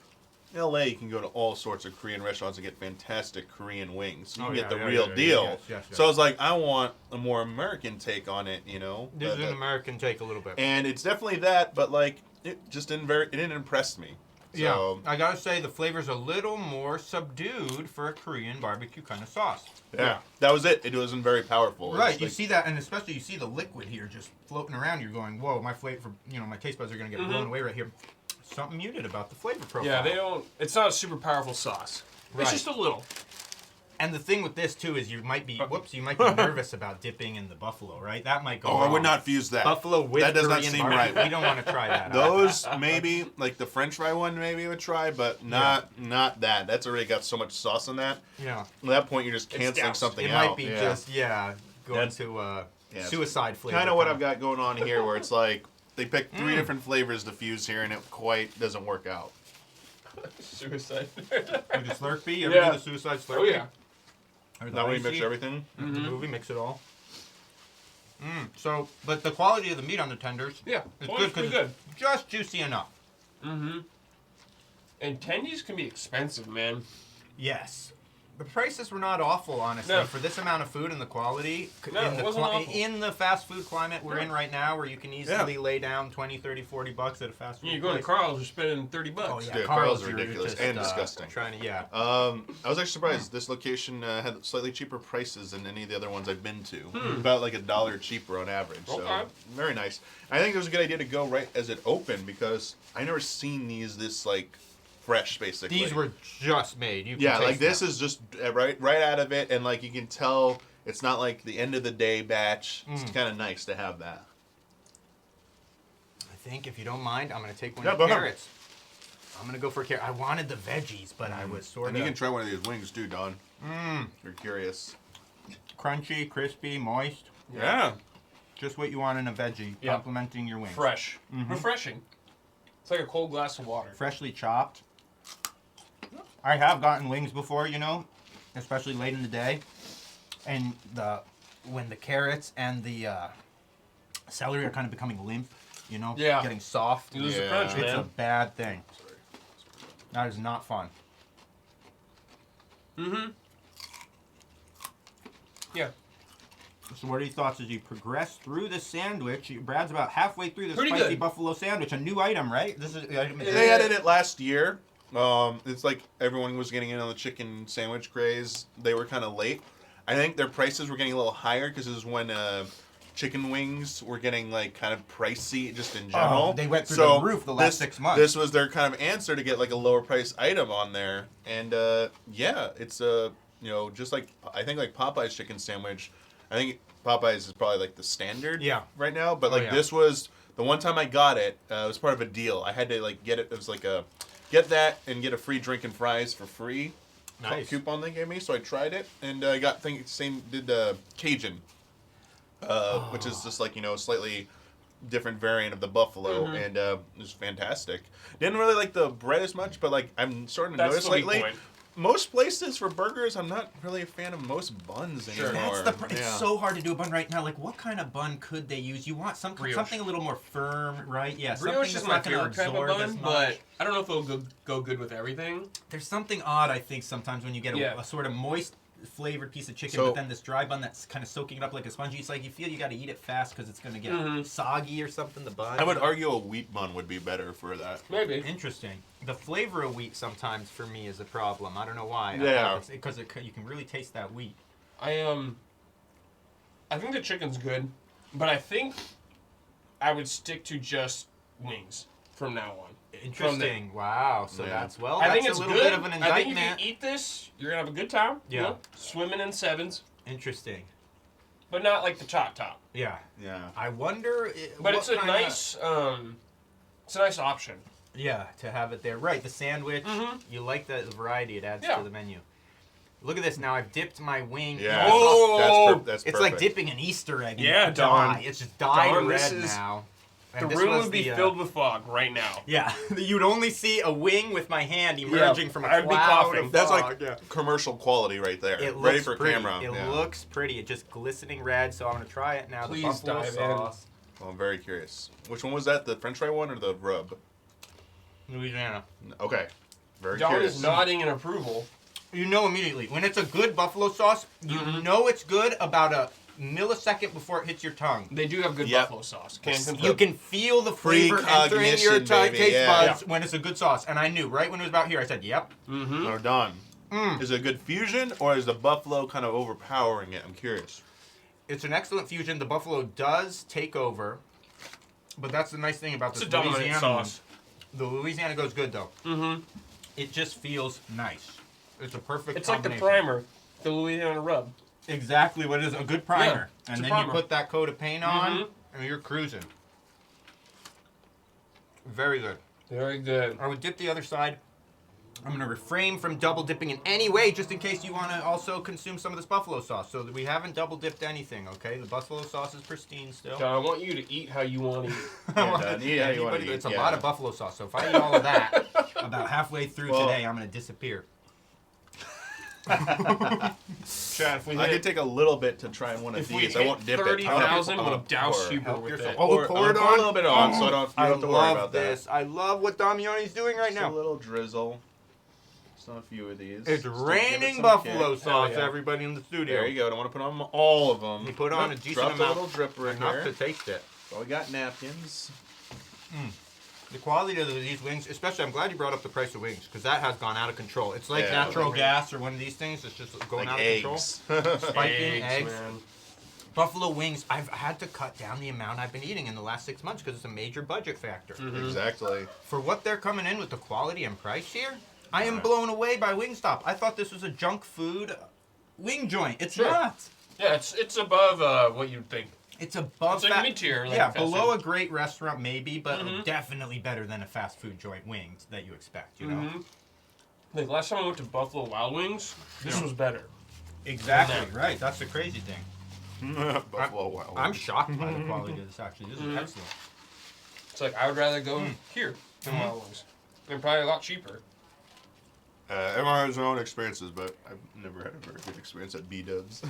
Speaker 3: in LA you can go to all sorts of Korean restaurants and get fantastic Korean wings. You
Speaker 5: Oh,
Speaker 3: can
Speaker 5: yeah,
Speaker 3: get the
Speaker 5: yeah,
Speaker 3: real
Speaker 5: yeah,
Speaker 3: deal.
Speaker 5: yes.
Speaker 3: So I was like, I want a more American take on it, you know?
Speaker 5: This is
Speaker 3: The-
Speaker 5: an American take a little bit.
Speaker 3: and it's definitely that, but like it just didn't impress me. So,
Speaker 5: I gotta say the flavor's a little more subdued for a Korean barbecue kind of sauce.
Speaker 3: yeah, that was it. It wasn't very powerful. It
Speaker 5: Right,
Speaker 3: was
Speaker 5: you
Speaker 3: like-
Speaker 5: see that, and especially you see the liquid here just floating around. You're going, whoa, my flavor, my taste buds are gonna get blown away right here. Something muted about the flavor profile.
Speaker 1: Yeah, they don't. It's not a super powerful sauce.
Speaker 5: Right.
Speaker 1: It's just a little.
Speaker 5: And the thing with this too is you might be nervous about dipping in the buffalo, right? That might go
Speaker 3: Oh, I
Speaker 5: wrong.
Speaker 3: would not fuse that.
Speaker 5: Buffalo with
Speaker 3: That does not
Speaker 5: Korean
Speaker 3: seem
Speaker 5: barbecue.
Speaker 3: right.
Speaker 5: We don't want to try that.
Speaker 3: Those maybe, like the French fry one, maybe I would try, but not that. That's already got so much sauce in that.
Speaker 5: Yeah.
Speaker 3: At that point, you're just
Speaker 1: It's
Speaker 3: canceling
Speaker 1: doused.
Speaker 3: something
Speaker 5: It
Speaker 3: out.
Speaker 5: might be going
Speaker 3: That's-
Speaker 5: to
Speaker 3: Yeah.
Speaker 5: suicide flavor.
Speaker 3: Kind of what I've got going on here, where it's like they picked 3 different flavors to fuse here, and it quite doesn't work out.
Speaker 1: Suicide.
Speaker 5: With the Slurpee, you ever
Speaker 1: Yeah.
Speaker 5: do the suicide Slurpee?
Speaker 1: Oh yeah.
Speaker 5: Or the
Speaker 3: Now we mix
Speaker 5: icy?
Speaker 3: everything.
Speaker 5: The movie, mix it all. So, but the quality of the meat on the tenders,
Speaker 1: Yeah.
Speaker 5: it's
Speaker 1: Well,
Speaker 5: good
Speaker 1: it's pretty
Speaker 5: because
Speaker 1: good.
Speaker 5: it's just juicy enough.
Speaker 1: Mm-hmm. And tendies can be expensive, man.
Speaker 5: Yes. The prices were not awful, honestly,
Speaker 1: No.
Speaker 5: for this amount of food and the quality.
Speaker 1: No, it wasn't awful.
Speaker 5: In the fast food climate we're
Speaker 1: No.
Speaker 5: in right now, where you can easily lay down 20, 30, 40 bucks at a fast food
Speaker 1: You go to
Speaker 5: place.
Speaker 1: Carl's, you're spending $30.
Speaker 5: Oh, yeah.
Speaker 3: Dude,
Speaker 5: Carl's
Speaker 3: Carl's are
Speaker 5: you're
Speaker 3: ridiculous
Speaker 5: just,
Speaker 3: and disgusting.
Speaker 5: Trying to, yeah.
Speaker 3: I was actually surprised. This location had slightly cheaper prices than any of the other ones I've been to. About like $1 cheaper on average. So
Speaker 1: Okay.
Speaker 3: very nice. I think it was a good idea to go right as it opened because I never seen these this like fresh basically.
Speaker 5: These were just made. You can
Speaker 3: Yeah,
Speaker 5: taste
Speaker 3: like this
Speaker 5: them.
Speaker 3: is just right out of it, and like you can tell it's not like the end of the day batch. It's kind of nice to have that.
Speaker 5: I think, if you don't mind, I'm going to take one
Speaker 3: Yeah,
Speaker 5: of
Speaker 3: go
Speaker 5: the
Speaker 3: ahead.
Speaker 5: carrots. I'm going to go for carrot. I wanted the veggies, but I was sort
Speaker 3: And
Speaker 5: of
Speaker 3: you can try one of these wings too, Don. If you're curious.
Speaker 5: crunchy, crispy, moist.
Speaker 3: Yeah.
Speaker 5: Just what you want in a veggie,
Speaker 1: Yeah.
Speaker 5: complementing your wings.
Speaker 1: Fresh. Refreshing. It's like a cold glass of water.
Speaker 5: Freshly chopped. I have gotten wings before, you know, especially late in the day. And when the carrots and the celery are kind of becoming limp, you know,
Speaker 1: Yeah.
Speaker 5: getting soft.
Speaker 1: You lose the
Speaker 3: Yeah.
Speaker 1: crunch,
Speaker 5: It's a
Speaker 1: man.
Speaker 5: bad thing. That is not fun.
Speaker 1: Mm-hmm. Yeah.
Speaker 5: So what are your thoughts as you progress through the sandwich? Brad's about halfway through the
Speaker 1: Pretty
Speaker 5: spicy
Speaker 1: good.
Speaker 5: buffalo sandwich, a new item, right? This is the item.
Speaker 3: They added it last year. It's like everyone was getting in on the chicken sandwich craze. They were kind of late. I think their prices were getting a little higher because this is when chicken wings were getting like kind of pricey just in general.
Speaker 5: They went through
Speaker 3: So
Speaker 5: the roof the last 6 months.
Speaker 3: This was their kind of answer to get like a lower price item on there. And yeah, it's just like I think like Popeye's chicken sandwich. I think Popeye's is probably like the standard right now. But like this was the one time I got it. It was part of a deal. I had to like get it. It was like get that and get a free drink and fries for free.
Speaker 5: Nice.
Speaker 3: Coupon they gave me, so I tried it and I got did Cajun, which is just like slightly different variant of the buffalo, and it was fantastic. Didn't really like the bread as much, but like I'm starting to
Speaker 1: That's
Speaker 3: notice
Speaker 1: the weak
Speaker 3: lately.
Speaker 1: point.
Speaker 3: Most places for burgers, I'm not really a fan of most buns
Speaker 1: Sure.
Speaker 3: anymore.
Speaker 5: It's so hard to do a bun right now. Like, what kind of bun could they use? You want
Speaker 1: Brioche.
Speaker 5: something a little more firm, right? Yeah,
Speaker 1: Brioche
Speaker 5: something
Speaker 1: is
Speaker 5: that's
Speaker 1: my
Speaker 5: not going to
Speaker 1: favorite type of
Speaker 5: absorb as
Speaker 1: bun,
Speaker 5: much.
Speaker 1: but I don't know if it'll go good with everything.
Speaker 5: There's something odd, I think, sometimes when you get
Speaker 1: Yeah.
Speaker 5: a sort of moist flavored piece of chicken,
Speaker 3: So-
Speaker 5: but then this dry bun that's kind of soaking it up like a sponge. It's like you feel you got to eat it fast because it's going to get soggy or something. The bun.
Speaker 3: I would argue a wheat bun would be better for that.
Speaker 1: Maybe.
Speaker 5: Interesting. The flavor of wheat sometimes for me is a problem. I don't know why.
Speaker 3: Yeah.
Speaker 5: Because you can really taste that wheat.
Speaker 1: I think the chicken's good, but I think I would stick to just wings from now on.
Speaker 5: Interesting. Wow. So
Speaker 3: Yeah.
Speaker 5: that's well.
Speaker 1: I
Speaker 5: That's
Speaker 1: think it's
Speaker 5: a little
Speaker 1: good.
Speaker 5: bit of an
Speaker 1: I think
Speaker 5: indictment.
Speaker 1: if you eat this, you're gonna have a good time.
Speaker 5: Yeah.
Speaker 1: Swimming in sevens,
Speaker 5: Interesting.
Speaker 1: but not like the top.
Speaker 5: Yeah.
Speaker 3: Yeah.
Speaker 5: I wonder.
Speaker 1: But
Speaker 5: what
Speaker 1: it's a
Speaker 5: kinda-
Speaker 1: nice, it's a nice option.
Speaker 5: Yeah, to have it there. Right. The sandwich.
Speaker 1: Mhm.
Speaker 5: You like the variety it adds
Speaker 1: Yeah.
Speaker 5: to the menu. Look at this. Now I've dipped my wing.
Speaker 3: Yeah.
Speaker 5: in the sauce.
Speaker 1: Oh!
Speaker 3: That's
Speaker 5: It's
Speaker 3: perfect.
Speaker 5: like dipping an Easter egg.
Speaker 1: Yeah,
Speaker 5: in
Speaker 1: Don.
Speaker 5: dye. It's just dyed
Speaker 1: Don,
Speaker 5: red
Speaker 1: this is-
Speaker 5: now.
Speaker 1: The
Speaker 5: And this
Speaker 1: room
Speaker 5: was
Speaker 1: would be
Speaker 5: the,
Speaker 1: filled with fog right now.
Speaker 5: Yeah, you'd only see a wing with my hand emerging from a
Speaker 1: I'd be
Speaker 5: cloud
Speaker 1: coughing.
Speaker 5: of
Speaker 3: That's
Speaker 5: fog.
Speaker 3: like
Speaker 5: Yeah.
Speaker 3: commercial quality right there.
Speaker 5: It
Speaker 3: Ready
Speaker 5: looks
Speaker 3: for
Speaker 5: pretty.
Speaker 3: camera.
Speaker 5: It
Speaker 3: Yeah.
Speaker 5: looks pretty. It's just glistening red. So I'm gonna try it now.
Speaker 1: Please
Speaker 5: the buffalo
Speaker 1: dive in.
Speaker 5: sauce.
Speaker 3: Well, I'm very curious. Which one was that? The French fry one or the rub?
Speaker 5: Louisiana.
Speaker 3: Okay. Very
Speaker 1: Don
Speaker 3: curious.
Speaker 1: is nodding in approval.
Speaker 5: You know immediately when it's a good buffalo sauce. You
Speaker 1: Mm-hmm.
Speaker 5: know it's good about a millisecond before it hits your tongue.
Speaker 1: They do have good
Speaker 3: Yep.
Speaker 1: buffalo sauce. Can't
Speaker 3: Yes.
Speaker 1: confirm.
Speaker 5: You can feel the flavor entering your
Speaker 3: Precognition, baby,
Speaker 5: taste
Speaker 3: yeah.
Speaker 5: buds when it's a good sauce. And I knew right when it was about here. I said, "Yep."
Speaker 1: Mm-hmm.
Speaker 3: Now, Don, is it a good fusion or is the buffalo kind of overpowering it? I'm curious.
Speaker 5: It's an excellent fusion. The buffalo does take over, but that's the nice thing about
Speaker 1: It's
Speaker 5: this
Speaker 1: a dominant
Speaker 5: Louisiana
Speaker 1: sauce.
Speaker 5: one. The Louisiana goes good though.
Speaker 1: Mm-hmm.
Speaker 5: It just feels nice. It's a perfect.
Speaker 1: It's like the
Speaker 5: combination.
Speaker 1: primer the Louisiana rub.
Speaker 5: Exactly what it is. A good primer.
Speaker 1: Yeah,
Speaker 5: and
Speaker 1: it's a
Speaker 5: then
Speaker 1: primer.
Speaker 5: you put that coat of paint on,
Speaker 1: Mhm.
Speaker 5: and you're cruising. Very good.
Speaker 1: Very good.
Speaker 5: I would dip the other side. I'm going to refrain from double dipping in any way, just in case you want to also consume some of this buffalo sauce. So that we haven't double dipped anything, okay? The buffalo sauce is pristine still.
Speaker 1: John, I want you to eat how you want to eat.
Speaker 3: Yeah, Don, eat how you wanna
Speaker 5: Anybody-
Speaker 3: eat,
Speaker 5: it's a
Speaker 3: yeah.
Speaker 5: lot of buffalo sauce, so if I eat all of that, about halfway through
Speaker 3: Well-
Speaker 5: today, I'm going to disappear.
Speaker 1: Chad, if we
Speaker 3: I
Speaker 1: hit,
Speaker 3: could take a little bit to try one of
Speaker 1: if we
Speaker 3: these. I
Speaker 1: hit
Speaker 3: won't dip it.
Speaker 1: 30,000,
Speaker 3: I'm
Speaker 1: we'll
Speaker 3: gonna
Speaker 1: douse
Speaker 3: pour.
Speaker 1: Huber
Speaker 5: Help
Speaker 1: with
Speaker 5: yourself.
Speaker 1: it.
Speaker 5: Oh,
Speaker 3: Pour-
Speaker 5: pour it
Speaker 3: I'm gonna pour
Speaker 5: on?
Speaker 3: a little bit on, so I don't have to worry
Speaker 5: love
Speaker 3: about
Speaker 5: this.
Speaker 3: that.
Speaker 5: I love what Damiani's doing right
Speaker 3: Just
Speaker 5: now.
Speaker 3: a little drizzle. Just on a few of these.
Speaker 5: It's
Speaker 3: Just to give it
Speaker 5: raining
Speaker 3: some
Speaker 5: buffalo
Speaker 3: kick.
Speaker 5: sauce,
Speaker 1: Hell yeah.
Speaker 5: everybody in the studio.
Speaker 3: There you go. I don't want to put on all of them.
Speaker 5: You put on a decent
Speaker 3: Dropped
Speaker 5: amount.
Speaker 3: a little dripper in
Speaker 5: Enough
Speaker 3: here.
Speaker 5: to taste it.
Speaker 3: So we got napkins.
Speaker 5: The quality of these wings, especially, I'm glad you brought up the price of wings, because that has gone out of control. It's like
Speaker 3: Yeah,
Speaker 5: natural
Speaker 1: like-
Speaker 5: gas or one of these things. It's just going
Speaker 3: Like
Speaker 5: out of control.
Speaker 3: eggs.
Speaker 5: Spiking eggs.
Speaker 1: man.
Speaker 5: Buffalo wings, I've had to cut down the amount I've been eating in the last 6 months because it's a major budget factor.
Speaker 3: Exactly.
Speaker 5: For what they're coming in with the quality and price here, I am
Speaker 3: Right.
Speaker 5: blown away by Wingstop. I thought this was a junk food wing joint. It's
Speaker 1: Sure.
Speaker 5: not.
Speaker 1: Yeah, it's above what you'd think.
Speaker 5: It's above
Speaker 1: It's like
Speaker 5: that.
Speaker 1: mid-tier, like
Speaker 5: yeah,
Speaker 1: fast
Speaker 5: below
Speaker 1: food.
Speaker 5: a great restaurant maybe, but
Speaker 1: Mhm.
Speaker 5: definitely better than a fast food joint wings that you expect, you know?
Speaker 1: Mhm. Like last time I went to Buffalo Wild Wings, this was better.
Speaker 5: Exactly,
Speaker 1: Yeah.
Speaker 5: right. That's the crazy thing.
Speaker 3: Buffalo Wild
Speaker 5: I'm
Speaker 3: Wings.
Speaker 5: shocked by the quality of this, actually. This is
Speaker 1: Mhm.
Speaker 5: excellent.
Speaker 1: It's like I would rather go here than Wild Wings. And probably a lot cheaper.
Speaker 3: Everyone has their own experiences, but I've never had a very good experience at B-Dubs.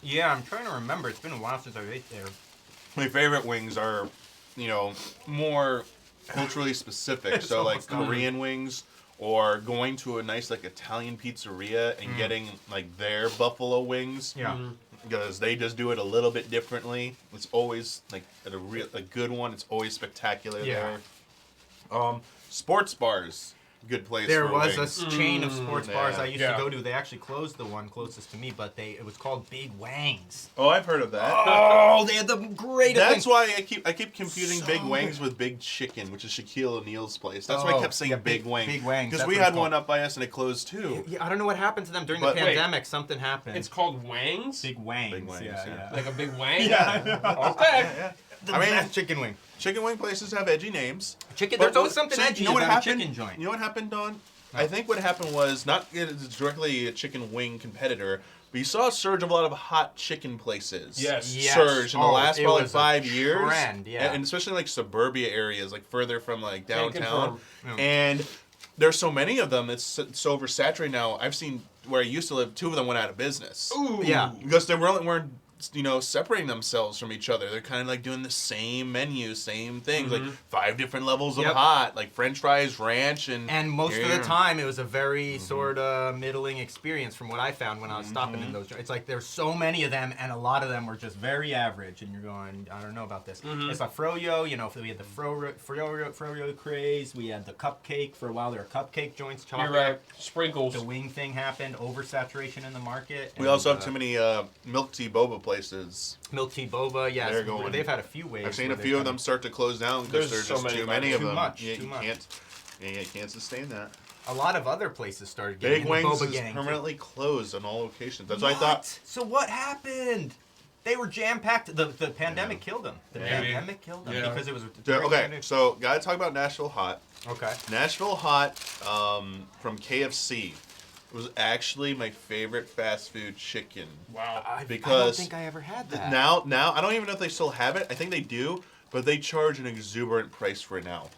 Speaker 5: Yeah, I'm trying to remember. It's been a while since I've ate there.
Speaker 3: My favorite wings are, more culturally specific.
Speaker 5: It's
Speaker 3: So like
Speaker 5: almost gone.
Speaker 3: Korean wings, or going to a nice like Italian pizzeria and getting like their buffalo wings.
Speaker 5: Yeah.
Speaker 3: Because they just do it a little bit differently. It's always like a good one. It's always spectacular
Speaker 5: Yeah.
Speaker 3: there. Sports bars, good place.
Speaker 5: There
Speaker 3: for
Speaker 5: was
Speaker 3: wings.
Speaker 5: a chain of sports bars
Speaker 3: yeah.
Speaker 5: I used
Speaker 1: Yeah.
Speaker 5: to go to. They actually closed the one closest to me, but it was called Big Wangs.
Speaker 3: Oh, I've heard of that.
Speaker 5: Oh, they had the greatest.
Speaker 3: That's
Speaker 5: thing.
Speaker 3: why I keep confusing
Speaker 5: So
Speaker 3: Big Wings
Speaker 5: good.
Speaker 3: with Big Chicken, which is Shaquille O'Neal's place. That's why I
Speaker 5: Oh,
Speaker 3: kept saying
Speaker 5: yeah,
Speaker 3: Big Wing.
Speaker 5: Big Wangs,
Speaker 3: Because
Speaker 5: that's
Speaker 3: we
Speaker 5: what it's
Speaker 3: had one
Speaker 5: called.
Speaker 3: up by us and it closed too.
Speaker 5: Yeah, I don't know what happened to them during
Speaker 3: But
Speaker 5: the
Speaker 3: wait.
Speaker 5: pandemic. Something happened.
Speaker 1: It's called Wangs?
Speaker 5: Big Wangs.
Speaker 3: Big Wangs, yeah.
Speaker 1: Like a big wang?
Speaker 5: Yeah, I know.
Speaker 1: Okay.
Speaker 3: Yeah.
Speaker 5: The
Speaker 3: I mean-
Speaker 5: best chicken wing.
Speaker 3: Chicken wing places have edgy names.
Speaker 5: Chicken.
Speaker 3: But
Speaker 5: There's always
Speaker 3: what-
Speaker 5: something
Speaker 3: so
Speaker 5: edgy
Speaker 3: you know what
Speaker 5: about
Speaker 3: happened?
Speaker 5: a chicken joint.
Speaker 3: You know what happened, Don?
Speaker 5: No.
Speaker 3: I think what happened was not directly a chicken wing competitor, but you saw a surge of a lot of hot chicken places.
Speaker 1: Yes.
Speaker 5: Yes.
Speaker 3: Surge in the
Speaker 5: Oh,
Speaker 3: last
Speaker 5: it
Speaker 3: probably
Speaker 5: was a
Speaker 3: 5 years.
Speaker 5: trend, yeah.
Speaker 3: And especially like suburbia areas, like further from like
Speaker 1: Can't
Speaker 3: downtown.
Speaker 1: confirm.
Speaker 5: Yeah.
Speaker 3: And there's so many of them, it's so oversaturated now. I've seen where I used to live, 2 of them went out of business.
Speaker 1: Ooh.
Speaker 5: Yeah.
Speaker 3: Because they weren't separating themselves from each other. They're kind of like doing the same menu, same things, like 5 different levels of
Speaker 5: Yep.
Speaker 3: hot, like French fries, ranch, and
Speaker 5: most of
Speaker 3: Yeah.
Speaker 5: the time, it was a very sort of middling experience from what I found when I was stopping in those joints. It's like there's so many of them, and a lot of them were just very average, and you're going, I don't know about this. It's like froyo, we had the froyo craze, we had the cupcake. For a while, there were cupcake joints.
Speaker 1: You're
Speaker 5: Chocolate.
Speaker 1: right. Sprinkles.
Speaker 5: The wing thing happened, oversaturation in the market.
Speaker 3: we
Speaker 5: and,
Speaker 3: also have too many milk tea boba places.
Speaker 5: Milk tea boba, yes.
Speaker 3: They're going-
Speaker 5: They've had a few waves.
Speaker 3: I've seen
Speaker 5: where
Speaker 3: a
Speaker 5: they've
Speaker 3: few of
Speaker 5: kind
Speaker 3: them start to close down because
Speaker 1: There's
Speaker 3: there's
Speaker 1: so
Speaker 3: just
Speaker 1: many
Speaker 3: too many of
Speaker 5: too
Speaker 3: them.
Speaker 5: much,
Speaker 3: Yeah,
Speaker 5: too
Speaker 3: you
Speaker 5: much.
Speaker 3: can't sustain that.
Speaker 5: A lot of other places started getting
Speaker 3: Big
Speaker 5: in the
Speaker 3: Wings
Speaker 5: boba
Speaker 3: is
Speaker 5: gang. too.
Speaker 3: permanently closed on all locations. That's why I
Speaker 5: What?
Speaker 3: thought.
Speaker 5: So what happened? They were jam packed. The pandemic killed them. The
Speaker 1: Maybe.
Speaker 5: pandemic killed them
Speaker 1: Yeah.
Speaker 5: because it was.
Speaker 3: Okay, so gotta talk about Nashville Hot.
Speaker 5: Okay.
Speaker 3: Nashville Hot from KFC was actually my favorite fast food chicken.
Speaker 1: Wow.
Speaker 5: I don't
Speaker 3: Because
Speaker 5: think I ever had that.
Speaker 3: Now I don't even know if they still have it. I think they do, but they charge an exuberant price for it now.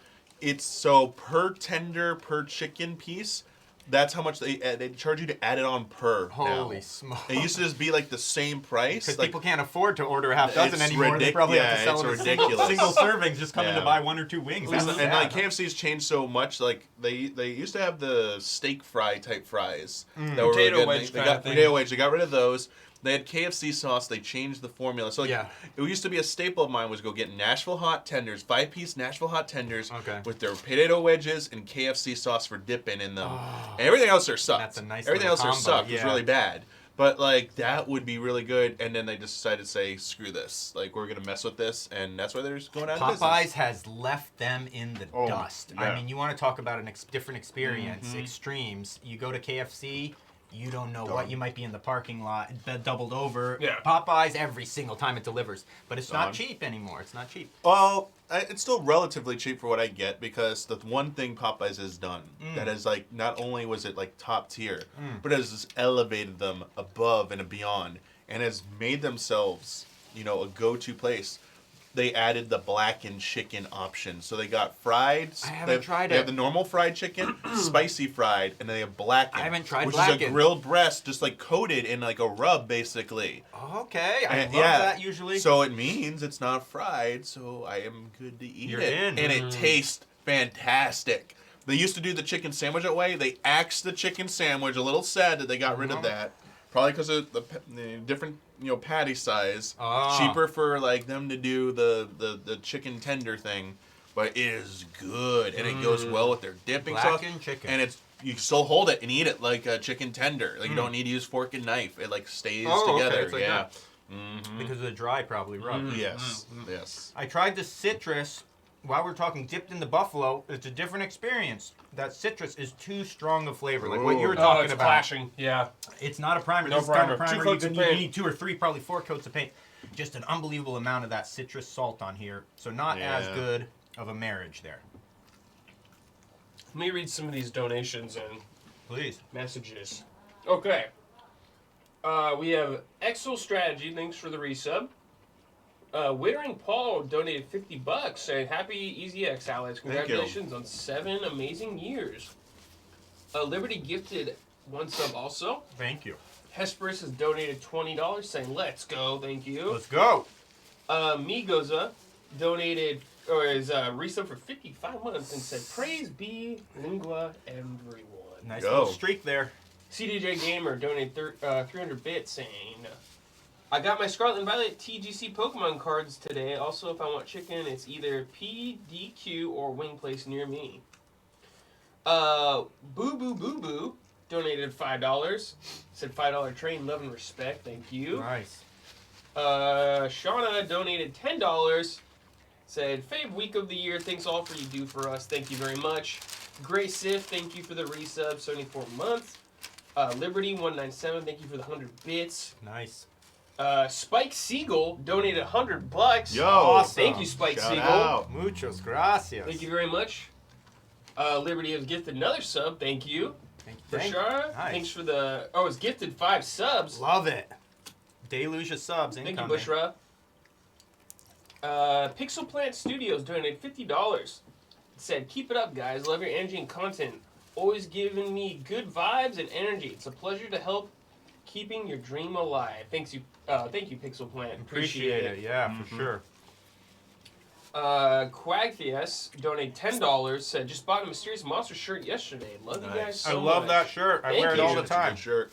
Speaker 3: It's so per tender per chicken piece. That's how much they charge you to add it on per.
Speaker 5: Holy
Speaker 3: now.
Speaker 5: smokes!
Speaker 3: It used to just be like the same price.
Speaker 5: Because
Speaker 3: like,
Speaker 5: people can't afford to order a half dozen
Speaker 3: It's
Speaker 5: anymore. They probably have to
Speaker 3: yeah,
Speaker 5: sell
Speaker 3: it's
Speaker 5: them as
Speaker 3: ridiculous.
Speaker 5: single servings, just coming to
Speaker 3: Yeah.
Speaker 5: buy 1 or 2 wings.
Speaker 3: and
Speaker 5: That's
Speaker 3: like
Speaker 5: sad.
Speaker 3: KFC's changed so much. Like they used to have the steak fry type fries that
Speaker 1: Potato
Speaker 3: were really good.
Speaker 1: wedge
Speaker 3: They
Speaker 1: kinda
Speaker 3: got
Speaker 1: thing.
Speaker 3: potato wedge. They got rid of those. They had KFC sauce. They changed the formula. So like,
Speaker 5: Yeah.
Speaker 3: it used to be a staple of mine was go get Nashville hot tenders, 5-piece Nashville hot tenders
Speaker 5: Okay.
Speaker 3: with their potato wedges and KFC sauce for dipping in them. And everything else there sucked.
Speaker 5: That's a nice
Speaker 3: Everything else
Speaker 5: little
Speaker 3: there
Speaker 5: combo,
Speaker 3: sucked. It was
Speaker 5: yeah.
Speaker 3: really bad. But like that would be really good. And then they just decided to say, screw this. Like we're gonna mess with this, and that's why they're just going out of business.
Speaker 5: Popeyes has left them in the dust. I
Speaker 3: yeah.
Speaker 5: mean, you want to talk about different experience, extremes. You go to KFC, you don't know what you might be in the parking lot, doubled over.
Speaker 1: Yeah.
Speaker 5: Popeyes every single time it delivers, but it's
Speaker 3: Done.
Speaker 5: not cheap anymore. It's not cheap.
Speaker 3: Well, it's still relatively cheap for what I get because the one thing Popeyes has done that is like not only was it like top tier, but it has just elevated them above and beyond and has made themselves, you know, a go-to place. They added the blackened chicken option. So they got fried.
Speaker 5: I haven't tried
Speaker 3: They have
Speaker 5: it.
Speaker 3: the normal fried chicken, spicy fried, and then they have blackened.
Speaker 5: I haven't tried
Speaker 3: which is a
Speaker 5: blackened.
Speaker 3: grilled breast just like coated in like a rub basically.
Speaker 5: Okay, I
Speaker 3: And-
Speaker 5: love that usually.
Speaker 3: So it means it's not fried, so I am good to eat
Speaker 5: You're
Speaker 3: it.
Speaker 5: in.
Speaker 3: And it tastes fantastic. They used to do the chicken sandwich that way. They axed the chicken sandwich. A little sad that they got rid of that. Probably because of the different, you know, patty size. Cheaper for like them to do the chicken tender thing, but it is good and it goes well with their dipping sauce.
Speaker 5: Blackened chicken.
Speaker 3: And it's you still hold it and eat it like a chicken tender. Like you don't need to use fork and knife. It like stays
Speaker 5: Okay,
Speaker 3: together.
Speaker 5: it's like
Speaker 3: yeah.
Speaker 5: that. Because of the dry probably rub.
Speaker 3: Yes. Yes.
Speaker 5: I tried the citrus while we're talking dipped in the buffalo. It's a different experience. That citrus is too strong of flavor. Like what you were
Speaker 1: Oh,
Speaker 5: talking
Speaker 1: it's
Speaker 5: about.
Speaker 1: clashing. Yeah.
Speaker 5: It's not a primer.
Speaker 1: No
Speaker 5: This is not a
Speaker 1: primer. 2
Speaker 5: primer.
Speaker 1: coats of
Speaker 5: You
Speaker 1: paint.
Speaker 5: need 2 or 3, probably 4 coats of paint. Just an unbelievable amount of that citrus salt on here. So not as
Speaker 3: Yeah.
Speaker 5: good of a marriage there.
Speaker 1: Let me read some of these donations and
Speaker 5: Please.
Speaker 1: messages. Okay. We have Exo Strategy. Thanks for the resub. Wittering Paul donated $50 saying, "Happy EZX, Alex.
Speaker 3: Thank you.
Speaker 1: Congratulations on 7 amazing years." Liberty gifted 1 sub also.
Speaker 5: Thank you.
Speaker 1: Hesperus has donated $20 saying, "Let's go." Thank you.
Speaker 5: Let's go.
Speaker 1: Migoza donated, or is resub for 55 months and said, "Praise be Lingua everyone."
Speaker 5: Nice
Speaker 3: Go.
Speaker 5: little streak there.
Speaker 1: CDJ Gamer donated 300 bits saying, "I got my Scarlet and Violet TGC Pokemon cards today. Also, if I want chicken, it's either PDQ or Wing Place near me." Boo Boo Boo Boo donated $5. Said $5 train, love and respect. Thank you.
Speaker 5: Nice.
Speaker 1: Shauna donated $10. Said, "Fave week of the year. Thanks all for you do for us. Thank you very much." Gray Sif, thank you for the resub, 74 months. Liberty 197, thank you for the 100 bits.
Speaker 5: Nice.
Speaker 1: Spike Siegel donated $100.
Speaker 3: Yo,
Speaker 5: Awesome.
Speaker 1: Thank you, Spike
Speaker 3: shout
Speaker 1: Siegel.
Speaker 3: out.
Speaker 5: Muchos gracias.
Speaker 1: Thank you very much. Liberty has gifted another sub. Thank you.
Speaker 5: Thank you.
Speaker 1: Bashara,
Speaker 5: Nice.
Speaker 1: thanks for the. Oh, it's gifted 5 subs.
Speaker 5: Love it. Deluge of subs
Speaker 1: Thank you,
Speaker 5: incoming.
Speaker 1: Bushra. Pixel Plant Studios donated $50. It said, "Keep it up, guys. Love your energy and content. Always giving me good vibes and energy. It's a pleasure to help keeping your dream alive." Thank you, Pixel Plant.
Speaker 5: Appreciate it. Yeah, for sure.
Speaker 1: Quagthias donated $10. Said, "Just bought a Mysterious Monster shirt yesterday. Love you guys
Speaker 3: Nice.
Speaker 1: so
Speaker 5: I love
Speaker 1: much."
Speaker 5: that shirt. I
Speaker 1: Thank
Speaker 5: wear it
Speaker 1: you.
Speaker 5: all the
Speaker 3: It's a
Speaker 5: time.
Speaker 3: good shirt.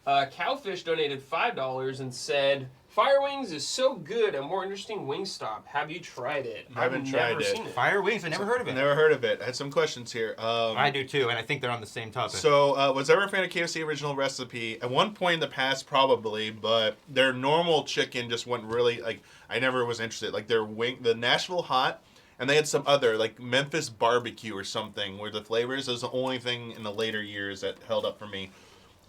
Speaker 1: Cowfish donated $5 and said, "Fire Wings is so good. A more interesting Wingstop. Have you tried it?"
Speaker 3: Haven't
Speaker 1: I've
Speaker 3: tried
Speaker 1: never
Speaker 3: it.
Speaker 1: seen it.
Speaker 5: Fire Wings. I never heard of it.
Speaker 3: Never heard of it. I had some questions here.
Speaker 5: I do too, and I think they're on the same topic.
Speaker 3: So, was ever a fan of KFC original recipe? At one point in the past, probably, but their normal chicken just went really like I never was interested. Like their the Nashville hot, and they had some other like Memphis barbecue or something where the flavors was the only thing in the later years that held up for me.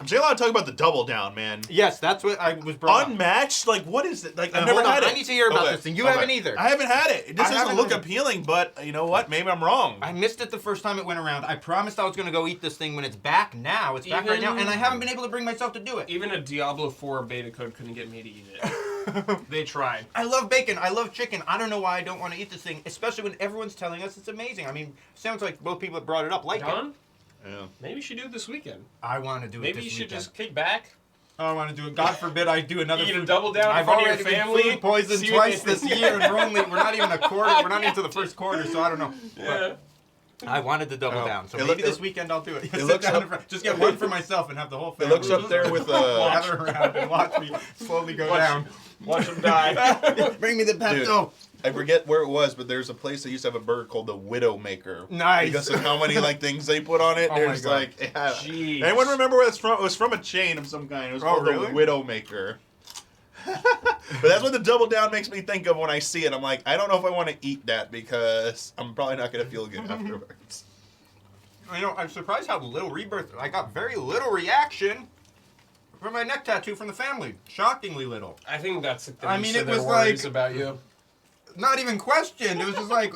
Speaker 3: I'm seeing a lot of talk about the double down, man.
Speaker 5: Yes, that's what I was brought up.
Speaker 3: Unmatched? Like, what is it? Like, I've
Speaker 5: Hold
Speaker 3: never
Speaker 5: on,
Speaker 3: had it.
Speaker 5: I need to hear about this thing. You haven't either.
Speaker 3: I haven't had it. It just
Speaker 5: I
Speaker 3: doesn't
Speaker 5: haven't
Speaker 3: look
Speaker 5: either.
Speaker 3: appealing, but you know what? Maybe I'm wrong.
Speaker 5: I missed it the first time it went around. I promised I was going to go eat this thing when it's back now. It's back right now, and I haven't been able to bring myself to do it.
Speaker 1: Even a Diablo 4 beta code couldn't get me to eat it. They tried.
Speaker 5: I love bacon. I love chicken. I don't know why I don't want to eat this thing, especially when everyone's telling us it's amazing. I mean, sounds like both people that brought it up like it.
Speaker 1: Don,
Speaker 3: Yeah.
Speaker 1: maybe you should do it this weekend.
Speaker 5: I want to do it
Speaker 1: Maybe
Speaker 5: this
Speaker 1: you should
Speaker 5: weekend.
Speaker 1: just kick back,
Speaker 5: I want to do it. God forbid I do another
Speaker 1: eat a
Speaker 5: food.
Speaker 1: double down in
Speaker 5: I've
Speaker 1: front of
Speaker 5: already
Speaker 1: your
Speaker 5: been
Speaker 1: family.
Speaker 5: food poisoned
Speaker 1: see what
Speaker 5: twice
Speaker 1: they
Speaker 5: this
Speaker 1: think.
Speaker 5: year, and we're not even a quarter. We're not even to the first quarter, so I don't know.
Speaker 1: Yeah.
Speaker 5: But I wanted to double
Speaker 3: Oh.
Speaker 5: down, so
Speaker 3: It
Speaker 5: maybe
Speaker 3: look-
Speaker 5: this weekend I'll do it. Sit
Speaker 3: looks
Speaker 5: down
Speaker 3: up-
Speaker 5: in front- just get one for myself and have the whole
Speaker 3: It
Speaker 5: family.
Speaker 3: looks up there with
Speaker 5: gather around and watch me slowly go down.
Speaker 1: Watch them die.
Speaker 5: Bring me the Pepto.
Speaker 3: I forget where it was, but there's a place that used to have a burger called the Widowmaker.
Speaker 5: Nice.
Speaker 3: Because of how many like things they put on it.
Speaker 5: Oh my
Speaker 3: There's
Speaker 5: God.
Speaker 3: like, yeah.
Speaker 1: Jeez.
Speaker 3: Anyone remember where it's from? It was from a chain of some kind. It was called
Speaker 5: really?
Speaker 3: the Widowmaker. But that's what the double down makes me think of when I see it. I'm like, I don't know if I want to eat that because I'm probably not going to feel good afterwards.
Speaker 5: You know, I'm surprised how little rebirth. I got very little reaction. for my neck tattoo from the family. Shockingly little.
Speaker 1: I think that's the thing.
Speaker 5: I mean,
Speaker 1: so
Speaker 5: it
Speaker 1: their
Speaker 5: was
Speaker 1: worries
Speaker 5: like-
Speaker 1: about you.
Speaker 5: Not even questioned. It was just like...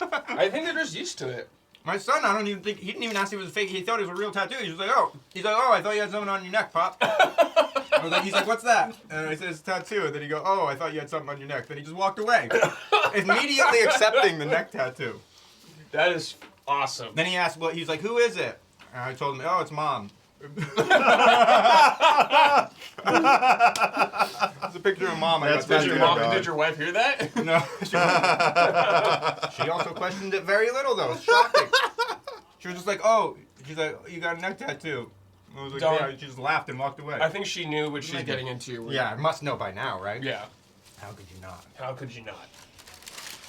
Speaker 1: I think they're just used to it.
Speaker 5: My son, I don't even think, he didn't even ask if it was fake. He thought it was a real tattoo. He was like, oh. He's like, oh, I thought you had something on your neck, Pop. I was like, he's like, what's that? And I said, it's a tattoo. And then he go, oh, I thought you had something on your neck. Then he just walked away. Immediately accepting the neck tattoo.
Speaker 1: That is awesome.
Speaker 5: Then he asked, well, he's like, who is it? And I told him, oh, it's Mom. It's a picture of Mom.
Speaker 3: That's
Speaker 1: Did your,
Speaker 3: Dog.
Speaker 1: did your wife hear that?
Speaker 5: No. She also questioned it very little, though. It's shocking. She was just like, oh, she's like, you got a neck tattoo. I was like,
Speaker 1: Don't-
Speaker 5: yeah. She just laughed and walked away.
Speaker 1: I think she knew what she was
Speaker 5: Maybe.
Speaker 1: getting into.
Speaker 5: Yeah, I must know by now, right?
Speaker 1: Yeah.
Speaker 5: How could you not?
Speaker 1: How could you not?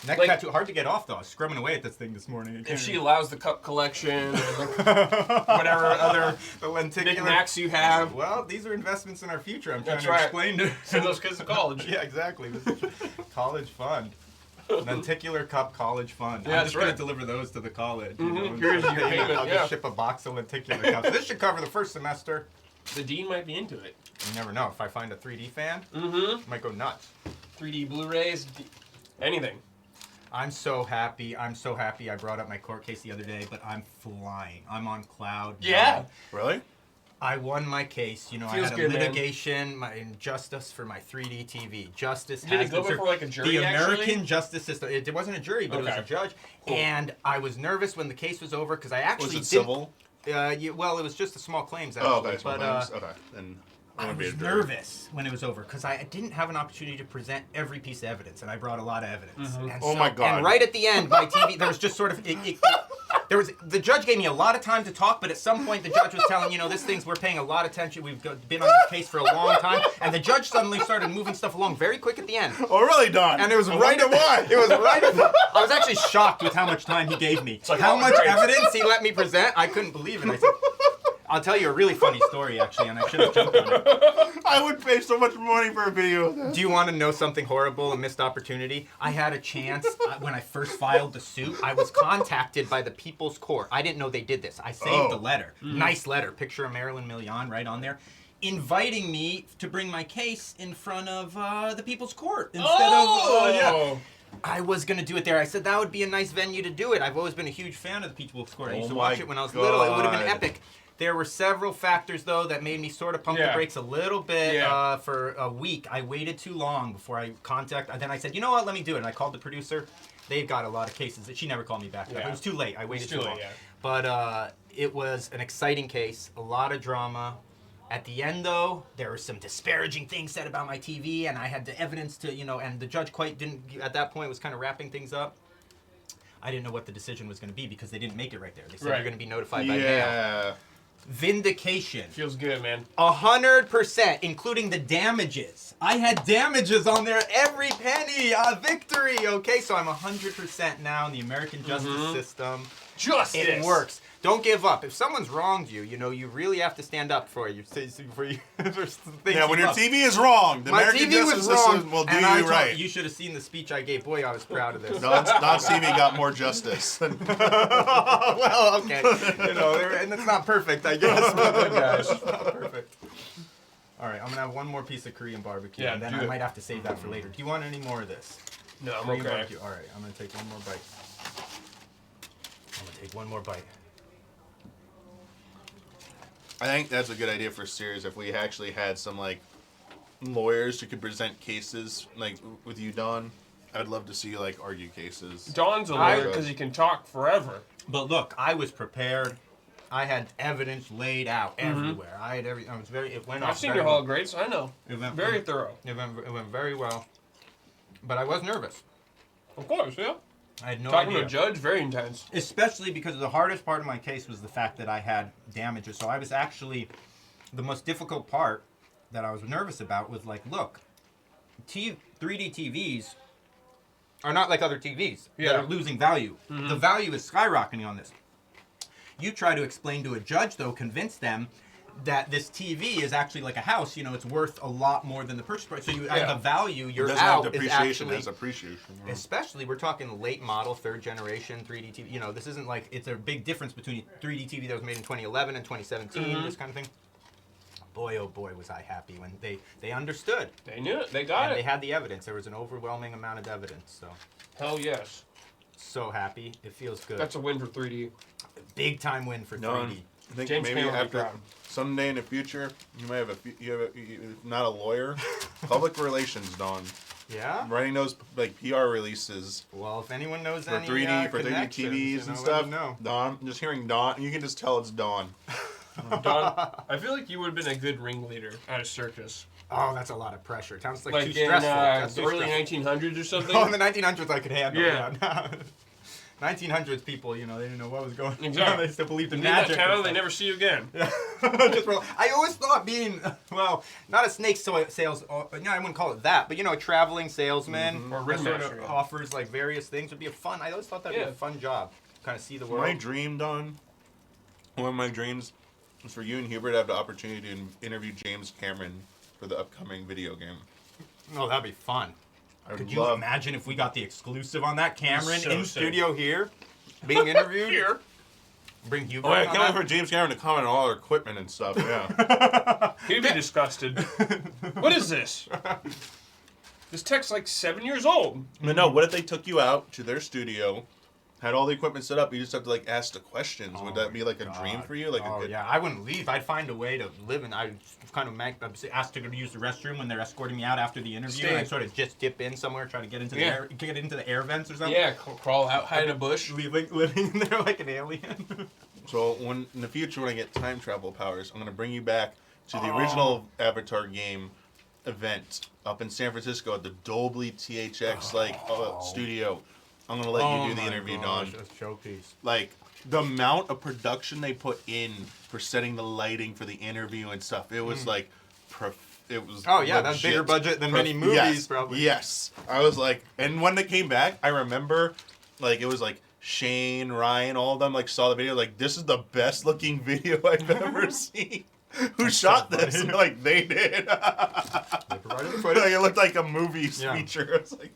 Speaker 5: Neck
Speaker 1: Like-
Speaker 5: tattoo, hard to get off, though. I was scrubbing away at this thing this morning.
Speaker 1: If she allows the cup collection and whatever other
Speaker 5: the lenticular
Speaker 1: knick-knacks you have,
Speaker 5: Well, these are investments in our future. I'm trying
Speaker 1: That's
Speaker 5: to
Speaker 1: right.
Speaker 5: explain to
Speaker 1: send those kids to college.
Speaker 5: Yeah, exactly. This is college fund. Lenticular cup college fund.
Speaker 1: Yeah,
Speaker 5: I'm
Speaker 1: that's
Speaker 5: just gonna
Speaker 1: right.
Speaker 5: deliver those to the college.
Speaker 1: Mhm. Here's your payment,
Speaker 5: I'll
Speaker 1: yeah.
Speaker 5: just ship a box of lenticular cups. This should cover the first semester.
Speaker 1: The dean might be into it.
Speaker 5: You never know. If I find a 3D fan,
Speaker 1: Mm-hmm.
Speaker 5: I might go nuts.
Speaker 1: 3D Blu-rays, anything.
Speaker 5: I'm so happy. I'm so happy. I brought up my court case the other day, but I'm flying. I'm on cloud.
Speaker 1: Yeah.
Speaker 5: nine.
Speaker 3: Really?
Speaker 5: I won my case. You know,
Speaker 1: Feels
Speaker 5: I had
Speaker 1: good,
Speaker 5: a
Speaker 1: man.
Speaker 5: litigation, my injustice for my 3D TV. Justice
Speaker 1: Did
Speaker 5: has
Speaker 1: it go
Speaker 5: been served.
Speaker 1: before like a jury?
Speaker 5: The American
Speaker 1: actually?
Speaker 5: justice system. It wasn't a jury, but it was
Speaker 1: Okay.
Speaker 5: a judge.
Speaker 1: Cool.
Speaker 5: And I was nervous when the case was over because I actually
Speaker 3: Was it
Speaker 5: didn't.
Speaker 3: civil?
Speaker 5: Well, it was just a small claims actually.
Speaker 3: Oh, okay.
Speaker 5: But
Speaker 3: Okay. And
Speaker 5: I was nervous when it was over because I didn't have an opportunity to present every piece of evidence, and I brought a lot of evidence.
Speaker 1: Mhm.
Speaker 5: And
Speaker 3: Oh my God.
Speaker 5: And right at the end, my TV, there was just sort of there was the judge gave me a lot of time to talk, but at some point the judge was telling, this thing's we're paying a lot of attention. We've been on this case for a long time, and the judge suddenly started moving stuff along very quick at the end.
Speaker 3: Oh, really, Don?
Speaker 5: And it was
Speaker 3: I
Speaker 5: right
Speaker 3: wonder
Speaker 5: at
Speaker 3: why.
Speaker 5: It was right at I was actually shocked with how much time he gave me.
Speaker 1: like,
Speaker 5: How
Speaker 1: oh,
Speaker 5: much
Speaker 1: great.
Speaker 5: evidence he let me present. I couldn't believe it. I said, I'll tell you a really funny story, actually, and I should have jumped on it.
Speaker 3: I would pay so much money for a video of this.
Speaker 5: Do you want to know something horrible, a missed opportunity? I had a chance when I first filed the suit. I was contacted by the People's Court. I didn't know they did this. I saved the letter. Nice letter. Picture of Marilyn Milian right on there. Inviting me to bring my case in front of the People's Court instead of yeah. I was going to do it there. I said that would be a nice venue to do it. I've always been a huge fan of the People's Court. I used to watch it when I was little. It would have been
Speaker 3: God.
Speaker 5: epic. There were several factors, though, that made me sort of pump the
Speaker 1: Yeah.
Speaker 5: brakes a little bit
Speaker 1: Yeah.
Speaker 5: for a week. I waited too long before I and then I said, you know what, let me do it. And I called the producer. They've got a lot of cases. She never called me back.
Speaker 1: Yeah.
Speaker 5: It was too late. I waited
Speaker 1: too
Speaker 5: too
Speaker 1: late,
Speaker 5: long.
Speaker 1: yeah.
Speaker 5: But it was an exciting case, a lot of drama. At the end, though, there were some disparaging things said about my TV, and I had the evidence to, and the judge quite didn't, at that point, was kind of wrapping things up. I didn't know what the decision was going to be because they didn't make it right there. They said
Speaker 1: Right.
Speaker 5: you're going to be notified by mail.
Speaker 3: Yeah.
Speaker 5: Vindication.
Speaker 1: Feels good, man.
Speaker 5: 100%, including the damages. I had damages on there, every penny, a victory. Okay, so I'm 100% now in the American justice system.
Speaker 1: Justice.
Speaker 5: It works. Don't give up. If someone's wronged you, you really have to stand up for you. For things
Speaker 3: Yeah, when
Speaker 5: you
Speaker 3: your
Speaker 5: love.
Speaker 3: TV is wrong, the
Speaker 5: My
Speaker 3: American
Speaker 5: TV
Speaker 3: justice
Speaker 5: was wrong,
Speaker 3: system will do
Speaker 5: and I
Speaker 3: you
Speaker 5: told-
Speaker 3: right.
Speaker 5: You should have seen the speech I gave. Boy, I was proud of this.
Speaker 3: Don's TV got more justice.
Speaker 5: Well, okay. And it's not perfect, I guess. But
Speaker 1: Guys.
Speaker 5: it's not perfect. All right, I'm gonna have one more piece of Korean barbecue,
Speaker 1: Yeah,
Speaker 5: and then
Speaker 1: do
Speaker 5: I
Speaker 1: it.
Speaker 5: might have to save that for later. Do you want any more of this?
Speaker 1: No, I'm
Speaker 5: Korean
Speaker 1: okay.
Speaker 5: barbecue. All right, I'm gonna take one more bite. I'm gonna take one more bite.
Speaker 3: I think that's a good idea for a series if we actually had some lawyers who could present cases with you, Don. I'd love to see you argue cases.
Speaker 1: Don's a lawyer because he can talk forever.
Speaker 5: But look, I was prepared. I had evidence laid out everywhere. I had every. I was very. It went off.
Speaker 1: I've seen
Speaker 5: very
Speaker 1: your
Speaker 5: well.
Speaker 1: Hall of Grades, so I know.
Speaker 5: It went
Speaker 1: Very thorough.
Speaker 5: It went very well. But I was nervous.
Speaker 1: Of course, yeah.
Speaker 5: I had no
Speaker 1: Talking
Speaker 5: idea.
Speaker 1: to a judge, very intense.
Speaker 5: Especially because the hardest part of my case was the fact that I had damages. So I was actually, the most difficult part that I was nervous about was look, 3D TVs are not like other TVs that
Speaker 1: Yeah.
Speaker 5: are losing value. The value is skyrocketing on this. You try to explain to a judge, though, convince them that this TV is actually like a house. It's worth a lot more than the purchase price. So the value you're
Speaker 3: It doesn't have
Speaker 5: out is
Speaker 3: depreciation,
Speaker 5: actually
Speaker 3: it has appreciation.
Speaker 5: Especially, we're talking late model, third generation 3D TV. This isn't it's a big difference between a 3D TV that was made in 2011 and 2017, this kind of thing. boy, oh boy, was I happy when they understood.
Speaker 1: They knew it. They got
Speaker 5: And
Speaker 1: it.
Speaker 5: they had the evidence. There was an overwhelming amount of evidence. So,
Speaker 1: Hell yes.
Speaker 5: so happy. It feels good.
Speaker 1: That's a win for 3D.
Speaker 5: Big time win for 3D.
Speaker 3: I think
Speaker 1: James
Speaker 3: maybe
Speaker 1: Cameron will be
Speaker 3: after
Speaker 1: proud.
Speaker 3: someday in the future, you might have if not a lawyer, public relations, Don.
Speaker 5: Yeah?
Speaker 3: Writing those like PR releases
Speaker 5: Well, if anyone knows
Speaker 3: for
Speaker 5: any
Speaker 3: 3D, for 3D
Speaker 5: connections,
Speaker 3: TVs
Speaker 5: you
Speaker 3: and
Speaker 5: know,
Speaker 3: stuff.
Speaker 5: let me know.
Speaker 3: Don, just hearing Don, you can just tell it's Don.
Speaker 1: Don, I feel like you would have been a good ringleader at a circus.
Speaker 5: Oh, that's a lot of pressure. It sounds like,
Speaker 1: Like
Speaker 5: too
Speaker 1: in
Speaker 5: stressful. That's
Speaker 1: the
Speaker 5: too
Speaker 1: early
Speaker 5: stressful.
Speaker 1: 1900s or something.
Speaker 5: Oh, in the 1900s I could handle.
Speaker 1: Yeah.
Speaker 5: Yeah. 1900s people, you know, they didn't know what was going on.
Speaker 1: Exactly.
Speaker 5: They still believed in
Speaker 1: You leave that
Speaker 5: magic.
Speaker 1: town, they never see you again.
Speaker 5: Yeah. I always thought being, well, not a snake sales, no, I wouldn't call it that, but you know, a traveling salesman
Speaker 1: Or
Speaker 5: that sort
Speaker 1: ringmaster,
Speaker 5: of
Speaker 1: yeah.
Speaker 5: offers like various things would be a fun. I always thought that'd be
Speaker 1: Yeah.
Speaker 5: a fun job. Kind of see the world.
Speaker 3: My dream, Don, one of my dreams was for you and Hubert to have the opportunity to interview James Cameron for the upcoming video game.
Speaker 5: Oh, that'd be fun.
Speaker 3: I would
Speaker 5: Could you
Speaker 3: love.
Speaker 5: imagine if we got the exclusive on that, Cameron
Speaker 1: So
Speaker 5: in
Speaker 1: sick.
Speaker 5: studio here, being interviewed?
Speaker 1: Here.
Speaker 5: Bring Hubert
Speaker 3: Oh, I
Speaker 5: on
Speaker 3: can't wait
Speaker 5: that?
Speaker 3: for James Cameron to comment on all our equipment and stuff. Yeah.
Speaker 1: He'd be disgusted. What is this? This tech's like 7 years old.
Speaker 3: But no, what if they took you out to their studio, had all the equipment set up, you just have to like ask the questions? Would that be like a dream for you? Like
Speaker 5: Oh,
Speaker 3: a good,
Speaker 5: yeah, I wouldn't leave. I'd find a way to live, and I'd kind of asked to go to use the restroom when they're escorting me out after the interview.
Speaker 1: Stay.
Speaker 5: And I'd sort of just dip in somewhere, try to get into the
Speaker 1: Yeah.
Speaker 5: air, get into the air vents or something.
Speaker 1: Yeah, crawl out, hide in a bush.
Speaker 5: Living in there like an alien.
Speaker 3: So when in the future when I get time travel powers, I'm gonna bring you back to the original Avatar game event up in San Francisco at the Dolby THX studio. I'm gonna let you do the interview, Don.
Speaker 5: A showpiece.
Speaker 3: Like the amount of production they put in for setting the lighting for the interview and stuff. It was like, it was.
Speaker 5: Oh yeah, that's
Speaker 3: legit.
Speaker 5: bigger budget than many movies
Speaker 3: Yes,
Speaker 5: probably.
Speaker 3: Yes, I was like, and when they came back, I remember, like it was like Shane, Ryan, all of them like saw the video, like this is the best looking video I've ever seen. Who shot
Speaker 5: so
Speaker 3: this?
Speaker 5: funny.
Speaker 3: And they're like they did.
Speaker 5: They provided the footage.
Speaker 3: Like, it looked like a movie
Speaker 5: Yeah.
Speaker 3: feature. I was like,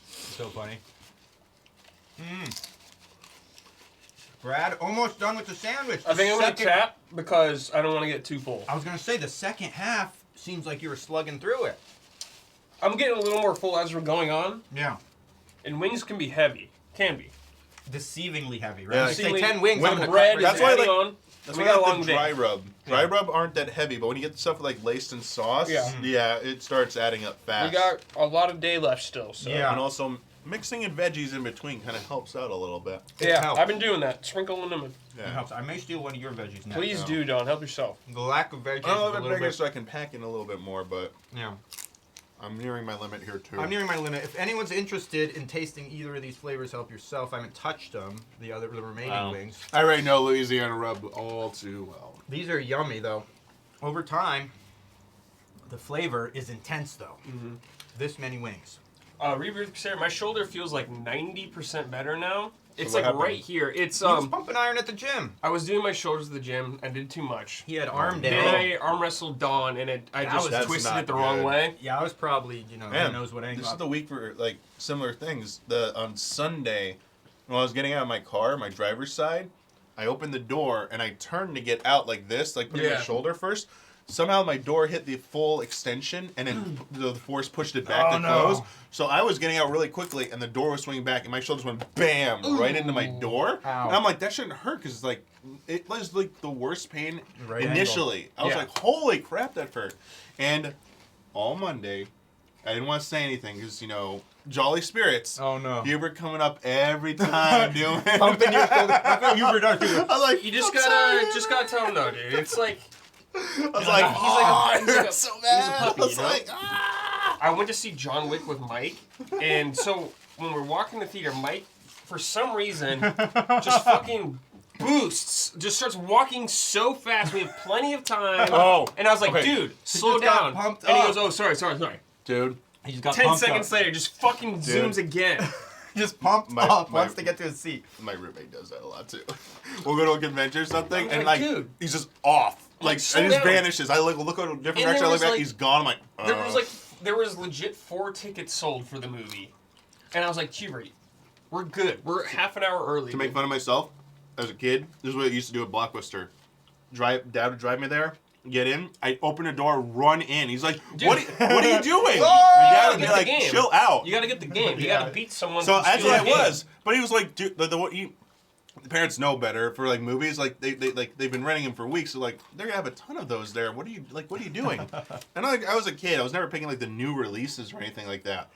Speaker 5: So funny. Brad, almost done with the sandwich.
Speaker 1: I think I'm gonna
Speaker 5: Second-
Speaker 1: tap because I don't want to get too full.
Speaker 5: I was gonna say the second half seems like you were slugging through it.
Speaker 1: I'm getting a little more full as we're going on,
Speaker 5: Yeah.
Speaker 1: and wings can be heavy. Can be.
Speaker 5: Deceivingly heavy, right?
Speaker 3: Yeah.
Speaker 5: You say
Speaker 1: Deceivingly-
Speaker 5: 10 wings.
Speaker 1: When
Speaker 5: I'm gonna
Speaker 1: bread
Speaker 5: cut
Speaker 1: is
Speaker 5: right
Speaker 3: That's why,
Speaker 1: adding
Speaker 3: like-
Speaker 1: on.
Speaker 3: that's
Speaker 1: we
Speaker 3: why
Speaker 1: got a
Speaker 3: I
Speaker 1: long
Speaker 3: like the
Speaker 1: day.
Speaker 3: dry rub. Dry rub aren't that heavy, but when you get the stuff like laced in sauce,
Speaker 1: Yeah.
Speaker 3: it starts adding up fast.
Speaker 1: We got a lot of day left still. So.
Speaker 5: Yeah.
Speaker 3: And also mixing in veggies in between kind of helps out a little bit.
Speaker 5: It
Speaker 1: Yeah,
Speaker 5: helps.
Speaker 1: I've been doing that. Sprinkling them in.
Speaker 5: It
Speaker 3: Yeah.
Speaker 5: helps. I may steal one of your veggies now.
Speaker 1: Please
Speaker 5: so.
Speaker 1: do, Don. Help yourself.
Speaker 5: The lack of veggies
Speaker 3: I'm a
Speaker 5: is a
Speaker 3: little bit
Speaker 5: little
Speaker 3: bigger
Speaker 5: bit.
Speaker 3: so I can pack in a little bit more, but
Speaker 5: Yeah.
Speaker 3: I'm nearing my limit here too.
Speaker 5: I'm nearing my limit. If anyone's interested in tasting either of these flavors, help yourself. I haven't touched them. The remaining
Speaker 3: Wow.
Speaker 5: wings.
Speaker 3: I already know Louisiana rub all too well.
Speaker 5: These are yummy though. Over time, the flavor is intense though.
Speaker 1: Mm-hmm.
Speaker 5: This many wings.
Speaker 1: Sarah, my shoulder feels like 90% better now. It's
Speaker 3: what
Speaker 1: like
Speaker 3: happened?
Speaker 1: right here. It's
Speaker 5: He was pumping iron at the gym.
Speaker 1: I was doing my shoulders at the gym. I did too much.
Speaker 5: He had arm day.
Speaker 1: Then I arm wrestled Dawn, and I just
Speaker 3: That's
Speaker 1: twisted
Speaker 3: not
Speaker 1: it the wrong
Speaker 3: good.
Speaker 1: way.
Speaker 5: Yeah, I was probably, who
Speaker 3: Man,
Speaker 5: knows what angle.
Speaker 3: this is the week for like similar things. On Sunday, when I was getting out of my car, my driver's side, I opened the door and I turned to get out like this, like putting my
Speaker 1: Yeah.
Speaker 3: shoulder first. Somehow my door hit the full extension and then the force pushed it back
Speaker 5: Oh,
Speaker 3: to
Speaker 5: no.
Speaker 3: close. So I was getting out really quickly and the door was swinging back and my shoulders went bam right into my door.
Speaker 5: Ow.
Speaker 3: And I'm like, that shouldn't hurt because it was like the worst pain
Speaker 5: Right
Speaker 3: initially. I was
Speaker 1: Yeah.
Speaker 3: like, holy crap, that hurt. And all Monday, I didn't want to say anything because, jolly spirits.
Speaker 5: Oh no.
Speaker 3: Hubert coming up every time doing it.
Speaker 5: Pumping your shoulder. That's what Hubert does too.
Speaker 3: I was like,
Speaker 1: You just
Speaker 3: "I'm sorry."
Speaker 1: gotta tell him though, dude. It's like
Speaker 3: I was like,
Speaker 1: he's
Speaker 3: oh,
Speaker 1: like a-
Speaker 3: it
Speaker 1: he's like a-
Speaker 3: hurts so
Speaker 1: he's a
Speaker 3: bad.
Speaker 1: puppy,
Speaker 3: I was
Speaker 1: you know?
Speaker 3: like, ah.
Speaker 1: I went to see John Wick with Mike, and so when we're walking the theater, Mike, for some reason, just fucking boosts, just starts walking so fast. We have plenty of time.
Speaker 3: Oh,
Speaker 1: And I was like,
Speaker 3: okay.
Speaker 1: dude, slow
Speaker 5: just got
Speaker 1: down.
Speaker 5: pumped
Speaker 1: And he
Speaker 5: up.
Speaker 1: goes, oh, sorry.
Speaker 3: Dude,
Speaker 5: He just got
Speaker 1: 10
Speaker 5: pumped
Speaker 1: seconds
Speaker 5: up.
Speaker 1: later, just fucking zooms again.
Speaker 5: Just pumped
Speaker 3: My-
Speaker 5: up
Speaker 3: my-
Speaker 5: wants to get to his seat.
Speaker 3: my roommate does that a lot too. We'll go to a convention or something,
Speaker 1: I was
Speaker 3: and
Speaker 1: like,
Speaker 3: like,
Speaker 1: dude.
Speaker 3: he's just off. Like,
Speaker 1: slow
Speaker 3: and just
Speaker 1: down.
Speaker 3: vanishes. I look at a different
Speaker 1: there
Speaker 3: direction. I look
Speaker 1: was,
Speaker 3: back,
Speaker 1: like-
Speaker 3: he's gone. I'm like,
Speaker 1: There was legit 4 tickets sold for the movie. And I was like, Hubert, we're good. We're half an hour early.
Speaker 3: To make fun of myself, as a kid, this is what I used to do at Blockbuster. Dad would drive me there. get in. I open the door, run in. He's like,
Speaker 1: Dude.
Speaker 3: what are you doing? You
Speaker 1: gotta
Speaker 3: gotta be
Speaker 1: get the
Speaker 3: like,
Speaker 1: game.
Speaker 3: chill out.
Speaker 1: You gotta get the game. You gotta beat someone.
Speaker 3: So
Speaker 1: from
Speaker 3: that's
Speaker 1: stealing
Speaker 3: what it
Speaker 1: the game.
Speaker 3: was. But he was like, dude, the parents know better for like movies. Like they've been renting them for weeks. So like they're gonna have a ton of those there. What are you doing? And I was a kid. I was never picking like the new releases or anything like that.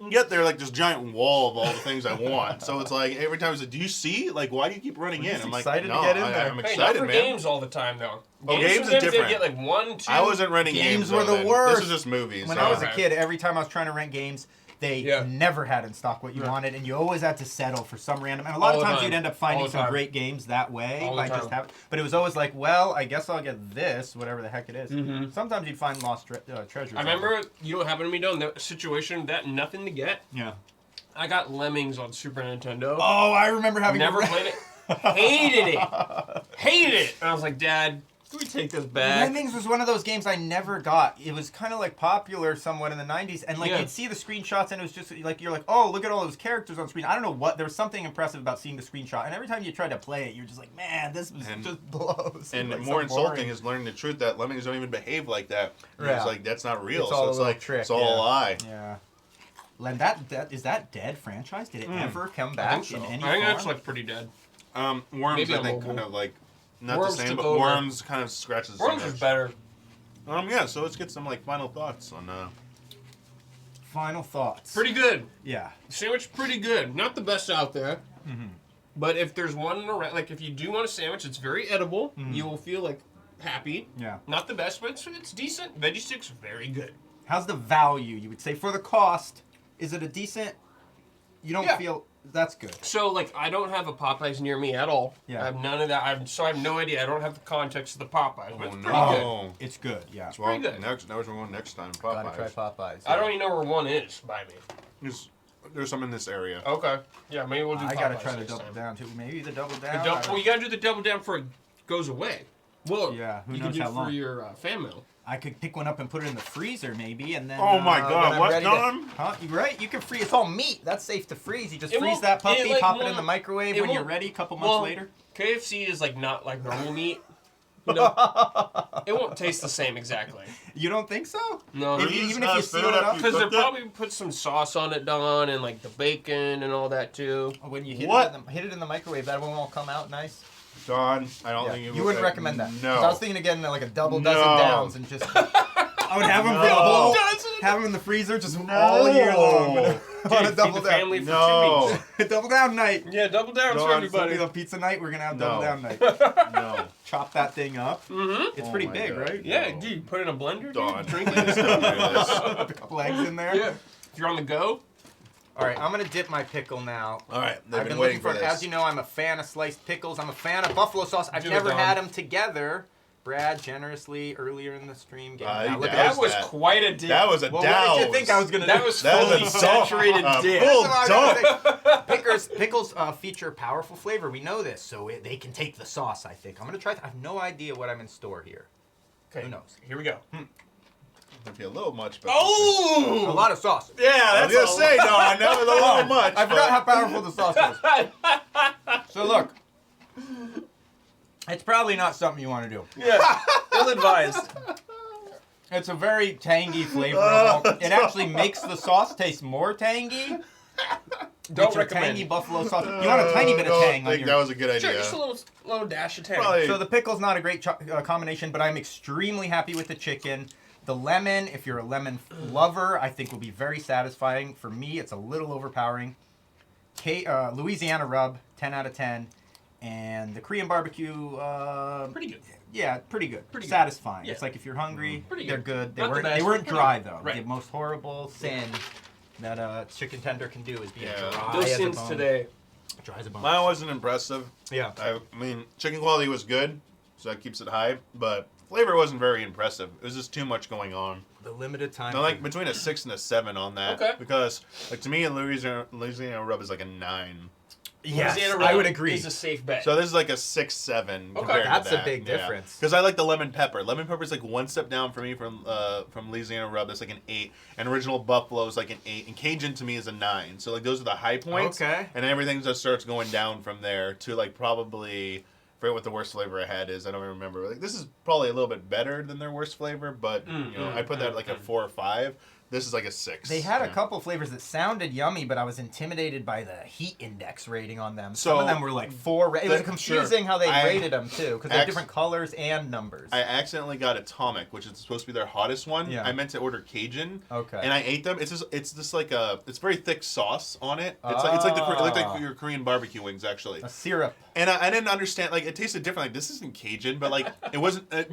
Speaker 3: And yet they're like this giant wall of all the things I want. So it's like every time I was like, do you see? Like why do you keep running in? I'm like,
Speaker 5: excited to
Speaker 3: no,
Speaker 5: get in there.
Speaker 3: I'm
Speaker 1: Hey,
Speaker 3: excited,
Speaker 1: not for
Speaker 3: man.
Speaker 1: games all the time though.
Speaker 3: Oh, games is
Speaker 1: sometimes
Speaker 3: different.
Speaker 1: They get like 1, 2.
Speaker 3: I wasn't renting
Speaker 5: Games
Speaker 3: games.
Speaker 5: were
Speaker 3: though,
Speaker 5: the
Speaker 3: then.
Speaker 5: worst.
Speaker 3: This is just movies.
Speaker 5: When
Speaker 3: so.
Speaker 5: I was a
Speaker 1: Okay.
Speaker 5: kid, every time I was trying to rent games, they never had in stock what you wanted, and you always had to settle for some random. And a lot
Speaker 1: All
Speaker 5: of
Speaker 1: the
Speaker 5: times
Speaker 1: time.
Speaker 5: you'd end up
Speaker 1: All
Speaker 5: finding
Speaker 1: the
Speaker 5: some
Speaker 1: time.
Speaker 5: great games that way
Speaker 1: All the
Speaker 5: by just
Speaker 1: time.
Speaker 5: having. But it was always like, well, I guess I'll get this, whatever the heck it is.
Speaker 1: Mhm.
Speaker 5: Sometimes you'd find lost treasures.
Speaker 1: I remember you know what happened to me though in that situation that nothing to get.
Speaker 5: Yeah.
Speaker 1: I got Lemmings on Super Nintendo.
Speaker 5: Oh, I remember having
Speaker 1: Never
Speaker 5: to
Speaker 1: played it. Hated it. Hated it. And I was like, Dad, can we take this back?
Speaker 5: Lemmings was one of those games I never got. It was kind of like popular somewhat in the 90s, and like
Speaker 1: Yeah.
Speaker 5: you'd see the screenshots, and it was just like you're like, oh, look at all those characters on screen. I don't know what. There was something impressive about seeing the screenshot, and every time you tried to play it, you're just like, man, this was
Speaker 3: And-
Speaker 5: just blows.
Speaker 3: And
Speaker 5: Like, so
Speaker 3: more insulting
Speaker 5: boring.
Speaker 3: is learning the truth that lemmings don't even behave like that.
Speaker 5: Yeah.
Speaker 3: It's like that's not real.
Speaker 5: It's all
Speaker 3: so it's
Speaker 5: a little
Speaker 3: like
Speaker 5: trick,
Speaker 3: it's all
Speaker 5: yeah.
Speaker 3: a lie.
Speaker 5: Yeah. Len, that is that dead franchise? Did it ever come
Speaker 1: I
Speaker 5: back
Speaker 1: think so.
Speaker 5: in any
Speaker 1: I think
Speaker 5: form?
Speaker 1: that's like pretty dead.
Speaker 3: Worms
Speaker 1: Maybe
Speaker 3: I
Speaker 1: on
Speaker 3: think
Speaker 1: mobile.
Speaker 3: kind of like not
Speaker 1: Worms
Speaker 3: the same,
Speaker 1: took
Speaker 3: but
Speaker 1: over.
Speaker 3: Worms kind of scratches. the
Speaker 1: Worms
Speaker 3: same
Speaker 1: is
Speaker 3: itch.
Speaker 1: better.
Speaker 3: Yeah. So let's get some like final thoughts on.
Speaker 5: Final thoughts.
Speaker 1: Pretty good.
Speaker 5: Yeah.
Speaker 1: Sandwich pretty good. Not the best out there.
Speaker 5: Mm-hmm.
Speaker 1: But if there's one around, like if you do want a sandwich, it's very edible.
Speaker 5: Mhm.
Speaker 1: You will feel like happy.
Speaker 5: Yeah.
Speaker 1: Not the best, but it's decent. Veggie sticks, very good.
Speaker 5: How's the value? You would say for the cost, is it a decent? You don't
Speaker 1: Yeah.
Speaker 5: feel that's good.
Speaker 1: So like I don't have a Popeyes near me at all.
Speaker 5: Yeah.
Speaker 1: I have none of that. I have no idea. I don't have the context of the Popeyes, but
Speaker 3: Oh
Speaker 1: it's pretty good.
Speaker 3: no!
Speaker 5: It's good. Yeah.
Speaker 3: Well,
Speaker 1: pretty good.
Speaker 3: next, now we're going next time.
Speaker 5: Gotta
Speaker 3: Popeyes.
Speaker 5: try Popeyes.
Speaker 1: I don't even know where one is by me.
Speaker 3: There's some in this area.
Speaker 1: Okay. Yeah, maybe we'll do
Speaker 5: I
Speaker 1: Popeyes
Speaker 5: gotta try the
Speaker 1: next
Speaker 5: double
Speaker 1: time.
Speaker 5: down too. Maybe the double
Speaker 1: The
Speaker 5: down.
Speaker 1: dou- well, you gotta do the double down before it goes away. Well,
Speaker 5: Yeah, who
Speaker 1: you
Speaker 5: knows
Speaker 1: can do
Speaker 5: how
Speaker 1: it for
Speaker 5: long.
Speaker 1: your fan mail.
Speaker 5: I could pick one up and put it in the freezer maybe, and then.
Speaker 3: Oh my
Speaker 5: when
Speaker 3: God,
Speaker 5: I'm
Speaker 3: what,
Speaker 5: ready to-
Speaker 3: Don?
Speaker 5: Huh? You right? You can freeze. It's all meat. That's safe to freeze. You just
Speaker 1: It
Speaker 5: freeze
Speaker 1: won't-
Speaker 5: that puppy,
Speaker 1: it, like,
Speaker 5: pop it in
Speaker 1: won't-
Speaker 5: the microwave
Speaker 1: it
Speaker 5: when you're
Speaker 1: won't-
Speaker 5: ready. A couple months
Speaker 1: well,
Speaker 5: later.
Speaker 1: KFC is like not like normal meat. You know, it won't taste the same exactly.
Speaker 5: You don't think so?
Speaker 1: No,
Speaker 5: If you- even if you seal it up?
Speaker 1: because they
Speaker 3: Cooked it?
Speaker 1: probably put some sauce on it, Don, and like the bacon and all that too.
Speaker 5: When you hit
Speaker 3: What?
Speaker 5: hit it in the microwave, that one won't come out nice.
Speaker 3: Don, I don't
Speaker 5: Yeah.
Speaker 3: think
Speaker 5: You wouldn't recommend that. 'Cause
Speaker 3: No.
Speaker 5: I was thinking of getting like a double
Speaker 3: No.
Speaker 5: dozen downs and just. I would have them for the
Speaker 3: No.
Speaker 5: whole.
Speaker 1: Dozen?
Speaker 5: Have them in the freezer just
Speaker 3: No.
Speaker 5: all year long. on
Speaker 1: Dude,
Speaker 5: a
Speaker 1: feed
Speaker 5: double
Speaker 1: the
Speaker 5: down.
Speaker 1: family for 2
Speaker 3: No.
Speaker 1: weeks.
Speaker 5: Double down night.
Speaker 1: Yeah, double down for
Speaker 3: Don,
Speaker 1: everybody.
Speaker 5: Sunday, pizza night. We're gonna have
Speaker 3: No.
Speaker 5: double down night.
Speaker 3: No.
Speaker 5: Chop that thing up.
Speaker 1: Mm-hmm.
Speaker 5: It's
Speaker 3: Oh
Speaker 5: pretty
Speaker 3: my
Speaker 5: big,
Speaker 3: God.
Speaker 5: right?
Speaker 1: Yeah,
Speaker 3: No.
Speaker 1: dude, put it in a blender,
Speaker 3: Don.
Speaker 1: dude, drink it.
Speaker 3: Don't do this.
Speaker 5: A couple eggs in there.
Speaker 1: Yeah. If you're on the go,
Speaker 5: All right, I'm gonna dip my pickle now.
Speaker 3: All right, they've
Speaker 5: I've
Speaker 3: been
Speaker 5: been
Speaker 3: waiting
Speaker 5: looking for
Speaker 3: for
Speaker 5: it.
Speaker 3: this.
Speaker 5: As you know, I'm a fan of sliced pickles. I'm a fan of buffalo sauce. I've
Speaker 1: Do it,
Speaker 5: never
Speaker 1: Don.
Speaker 5: had them together. Brad generously earlier in the stream gave me
Speaker 3: he
Speaker 5: that. Look
Speaker 3: does.
Speaker 5: at
Speaker 1: that was
Speaker 3: that.
Speaker 1: quite a dip.
Speaker 3: That was a
Speaker 5: Well,
Speaker 3: douse.
Speaker 5: what did you think I was gonna
Speaker 1: That
Speaker 5: do?
Speaker 1: was
Speaker 3: That was
Speaker 1: fully
Speaker 3: a
Speaker 1: saturated
Speaker 3: full
Speaker 1: dip.
Speaker 3: dunk.
Speaker 5: Pickles feature powerful flavor. We know this, so they can take the sauce. I think I'm gonna try. I have no idea what I'm in store here.
Speaker 1: Okay,
Speaker 5: Who knows?
Speaker 1: Here we go.
Speaker 3: Might be a little much, but
Speaker 5: A
Speaker 1: Oh!
Speaker 5: lot of sauce.
Speaker 1: Yeah,
Speaker 3: I was
Speaker 1: that's
Speaker 3: gonna say, no, I know it's a little much.
Speaker 5: I forgot how powerful the sauce is. So look, it's probably not something you want to do.
Speaker 1: Yeah, ill-advised.
Speaker 5: It's a very tangy flavor. It actually makes the sauce taste more tangy.
Speaker 1: Don't
Speaker 5: It's a
Speaker 1: recommend.
Speaker 5: tangy buffalo sauce. You want a tiny bit of
Speaker 3: I
Speaker 5: tang
Speaker 3: think
Speaker 5: on
Speaker 3: that
Speaker 5: your.
Speaker 3: was a good
Speaker 1: Sure,
Speaker 3: idea.
Speaker 1: just a little dash of tang.
Speaker 3: Probably.
Speaker 5: So the pickle's not a great combination, but I'm extremely happy with the chicken. The lemon, if you're a lemon lover, I think will be very satisfying. For me, it's a little overpowering. Louisiana rub, 10 out of 10. And the Korean barbecue,
Speaker 1: Pretty good.
Speaker 5: yeah, pretty good.
Speaker 1: Pretty good.
Speaker 5: Satisfying.
Speaker 1: Yeah.
Speaker 5: It's like if you're hungry,
Speaker 1: Pretty
Speaker 5: they're
Speaker 1: good.
Speaker 5: good. They
Speaker 1: Not the
Speaker 5: weren't,
Speaker 1: best,
Speaker 5: they weren't
Speaker 1: but
Speaker 5: dry,
Speaker 1: pretty
Speaker 5: though.
Speaker 1: good. Right.
Speaker 5: The most horrible sin that a chicken tender can do is be
Speaker 3: Yeah.
Speaker 5: dry
Speaker 1: Those
Speaker 5: as a
Speaker 1: sins
Speaker 5: bone.
Speaker 1: today.
Speaker 5: Dry as a bone.
Speaker 3: Mine wasn't impressive.
Speaker 5: Yeah.
Speaker 3: I mean, chicken quality was good, so that keeps it high, but flavor wasn't very impressive. It was just too much going on.
Speaker 5: The limited time.
Speaker 3: I like between a 6 and a 7 on that.
Speaker 1: Okay.
Speaker 3: Because, like, to me, Louisiana rub is like a 9.
Speaker 5: Yes,
Speaker 1: Louisiana
Speaker 5: I
Speaker 1: rub
Speaker 5: would agree.
Speaker 1: Is a safe bet.
Speaker 3: So this is like a 6-7 compared
Speaker 5: That's
Speaker 3: to
Speaker 5: a
Speaker 3: that.
Speaker 5: big difference.
Speaker 3: Because I like the lemon pepper. Lemon pepper is like one step down for me from Louisiana rub. That's like an 8. And original buffalo is like an 8. And Cajun to me is a 9. So like those are the high points.
Speaker 5: Okay.
Speaker 3: And everything just starts going down from there to like probably forget what the worst flavor I had is. I don't even remember. Like this is probably a little bit better than their worst flavor, but I put that like a 4 or 5. This is like a 6.
Speaker 5: They had a couple flavors that sounded yummy, but I was intimidated by the heat index rating on them.
Speaker 3: So,
Speaker 5: some of them were like 4. It was confusing how they rated them too, because they're different colors and numbers.
Speaker 3: I accidentally got Atomic, which is supposed to be their hottest one.
Speaker 5: Yeah.
Speaker 3: I meant to order Cajun.
Speaker 5: Okay.
Speaker 3: And I ate them. It's just like it's very thick sauce on it. It's like it looked like your Korean barbecue wings actually.
Speaker 5: A syrup.
Speaker 3: And I didn't understand, like, it tasted different. Like, this isn't Cajun, but, like, I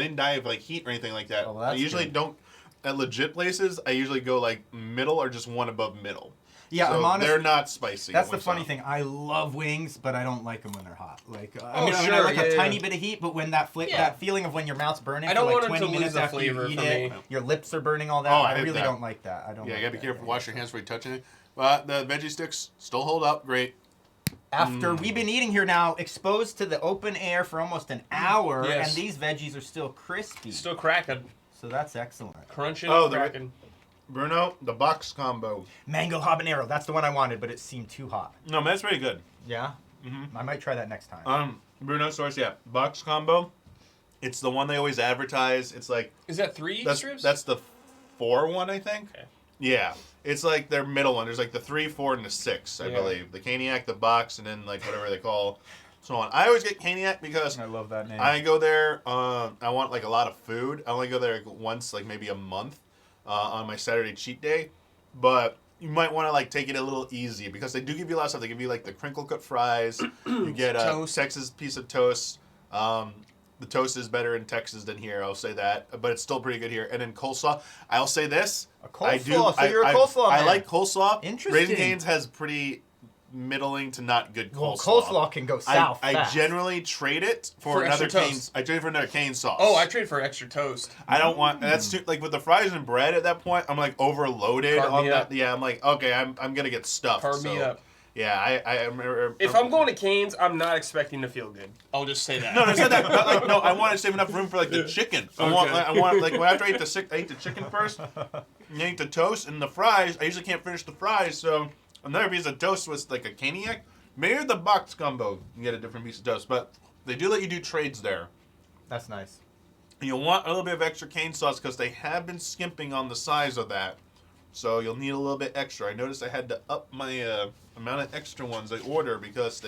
Speaker 3: didn't die of, like, heat or anything like that.
Speaker 5: Oh, well,
Speaker 3: I
Speaker 5: that's
Speaker 3: usually
Speaker 5: good.
Speaker 3: don't, at legit places, I usually go, like, middle or just one above middle.
Speaker 5: Yeah,
Speaker 3: so
Speaker 5: I'm honest.
Speaker 3: they're not spicy.
Speaker 5: That's
Speaker 3: at
Speaker 5: the
Speaker 3: Wingstop.
Speaker 5: funny thing. I love wings, but I don't like them when they're hot. Like,
Speaker 1: Oh,
Speaker 5: I
Speaker 1: sure,
Speaker 5: like a
Speaker 1: yeah.
Speaker 5: tiny bit of heat, but when that that feeling of when your mouth's burning
Speaker 1: I don't
Speaker 5: for like
Speaker 1: want it
Speaker 5: 20
Speaker 1: to lose
Speaker 5: minutes
Speaker 1: the
Speaker 5: after you
Speaker 1: flavor
Speaker 5: eat
Speaker 1: for
Speaker 5: it,
Speaker 1: me.
Speaker 5: your lips are burning, all that.
Speaker 3: Oh,
Speaker 5: I
Speaker 3: I hate
Speaker 5: really
Speaker 3: that.
Speaker 5: don't like that. I don't.
Speaker 3: Yeah,
Speaker 5: like
Speaker 3: you gotta be
Speaker 5: that.
Speaker 3: careful.
Speaker 5: Yeah,
Speaker 3: Wash
Speaker 5: yeah.
Speaker 3: your hands before you touching it. But the veggie sticks still hold up great.
Speaker 5: After we've been eating here now, exposed to the open air for almost an hour,
Speaker 1: Yes.
Speaker 5: and these veggies are still crispy.
Speaker 1: Still cracking,
Speaker 5: So that's excellent.
Speaker 1: crunching,
Speaker 3: Oh,
Speaker 1: cracking.
Speaker 3: Bruno, the box combo.
Speaker 5: Mango habanero. That's the one I wanted, but it seemed too hot.
Speaker 3: No, man, that's pretty good.
Speaker 5: Yeah?
Speaker 3: Mhm.
Speaker 5: I might try that next time.
Speaker 3: Bruno source, yeah. Box combo. It's the one they always advertise. It's like,
Speaker 1: Is that 3
Speaker 3: that's
Speaker 1: strips?
Speaker 3: the 4 one, I think.
Speaker 1: Okay.
Speaker 3: Yeah, it's like their middle one. There's like the 3, 4, and the 6, I
Speaker 1: Yeah.
Speaker 3: believe. The Caniac, the box, and then like whatever they call so on. I always get Caniac because
Speaker 5: I love that name.
Speaker 3: I go there. I want like a lot of food. I only go there like once, like maybe a month, on my Saturday cheat day. But you might want to like take it a little easy because they do give you a lot of stuff. They give you like the crinkle cut fries. You get a
Speaker 1: Toast.
Speaker 3: Texas piece of toast. The toast is better in Texas than here. I'll say that, but it's still pretty good here. And then coleslaw. I'll say this.
Speaker 5: A coleslaw, so you're a coleslaw
Speaker 3: I
Speaker 5: man.
Speaker 3: like coleslaw.
Speaker 5: Interesting.
Speaker 3: Raising Cane's has pretty middling to not good
Speaker 5: Well,
Speaker 3: coleslaw.
Speaker 5: coleslaw can go south
Speaker 3: I
Speaker 5: fast.
Speaker 3: generally trade it for
Speaker 1: For
Speaker 3: another
Speaker 1: extra
Speaker 3: cane.
Speaker 1: toast.
Speaker 3: I trade it for another cane sauce.
Speaker 1: Oh, I trade for extra toast.
Speaker 3: I don't want that's too like with the fries and bread at that point. I'm like overloaded
Speaker 1: Carb
Speaker 3: on
Speaker 1: me
Speaker 3: that.
Speaker 1: up.
Speaker 3: Yeah, I'm like okay, I'm gonna get stuffed.
Speaker 1: Carb me
Speaker 3: so,
Speaker 1: up.
Speaker 3: Yeah, I
Speaker 1: If I'm going to Cane's, I'm not expecting to feel good. I'll just say that.
Speaker 3: No, I said that. But like, no, I want to save enough room for like the chicken. I want like after I ate the chicken first, and I ate the toast and the fries. I usually can't finish the fries, so another piece of toast was like a Caniac. Maybe the box combo, you can get a different piece of toast, but they do let you do trades there.
Speaker 5: That's nice.
Speaker 3: You'll want a little bit of extra cane sauce because they have been skimping on the size of that. So you'll need a little bit extra. I noticed I had to up my amount of extra ones I order because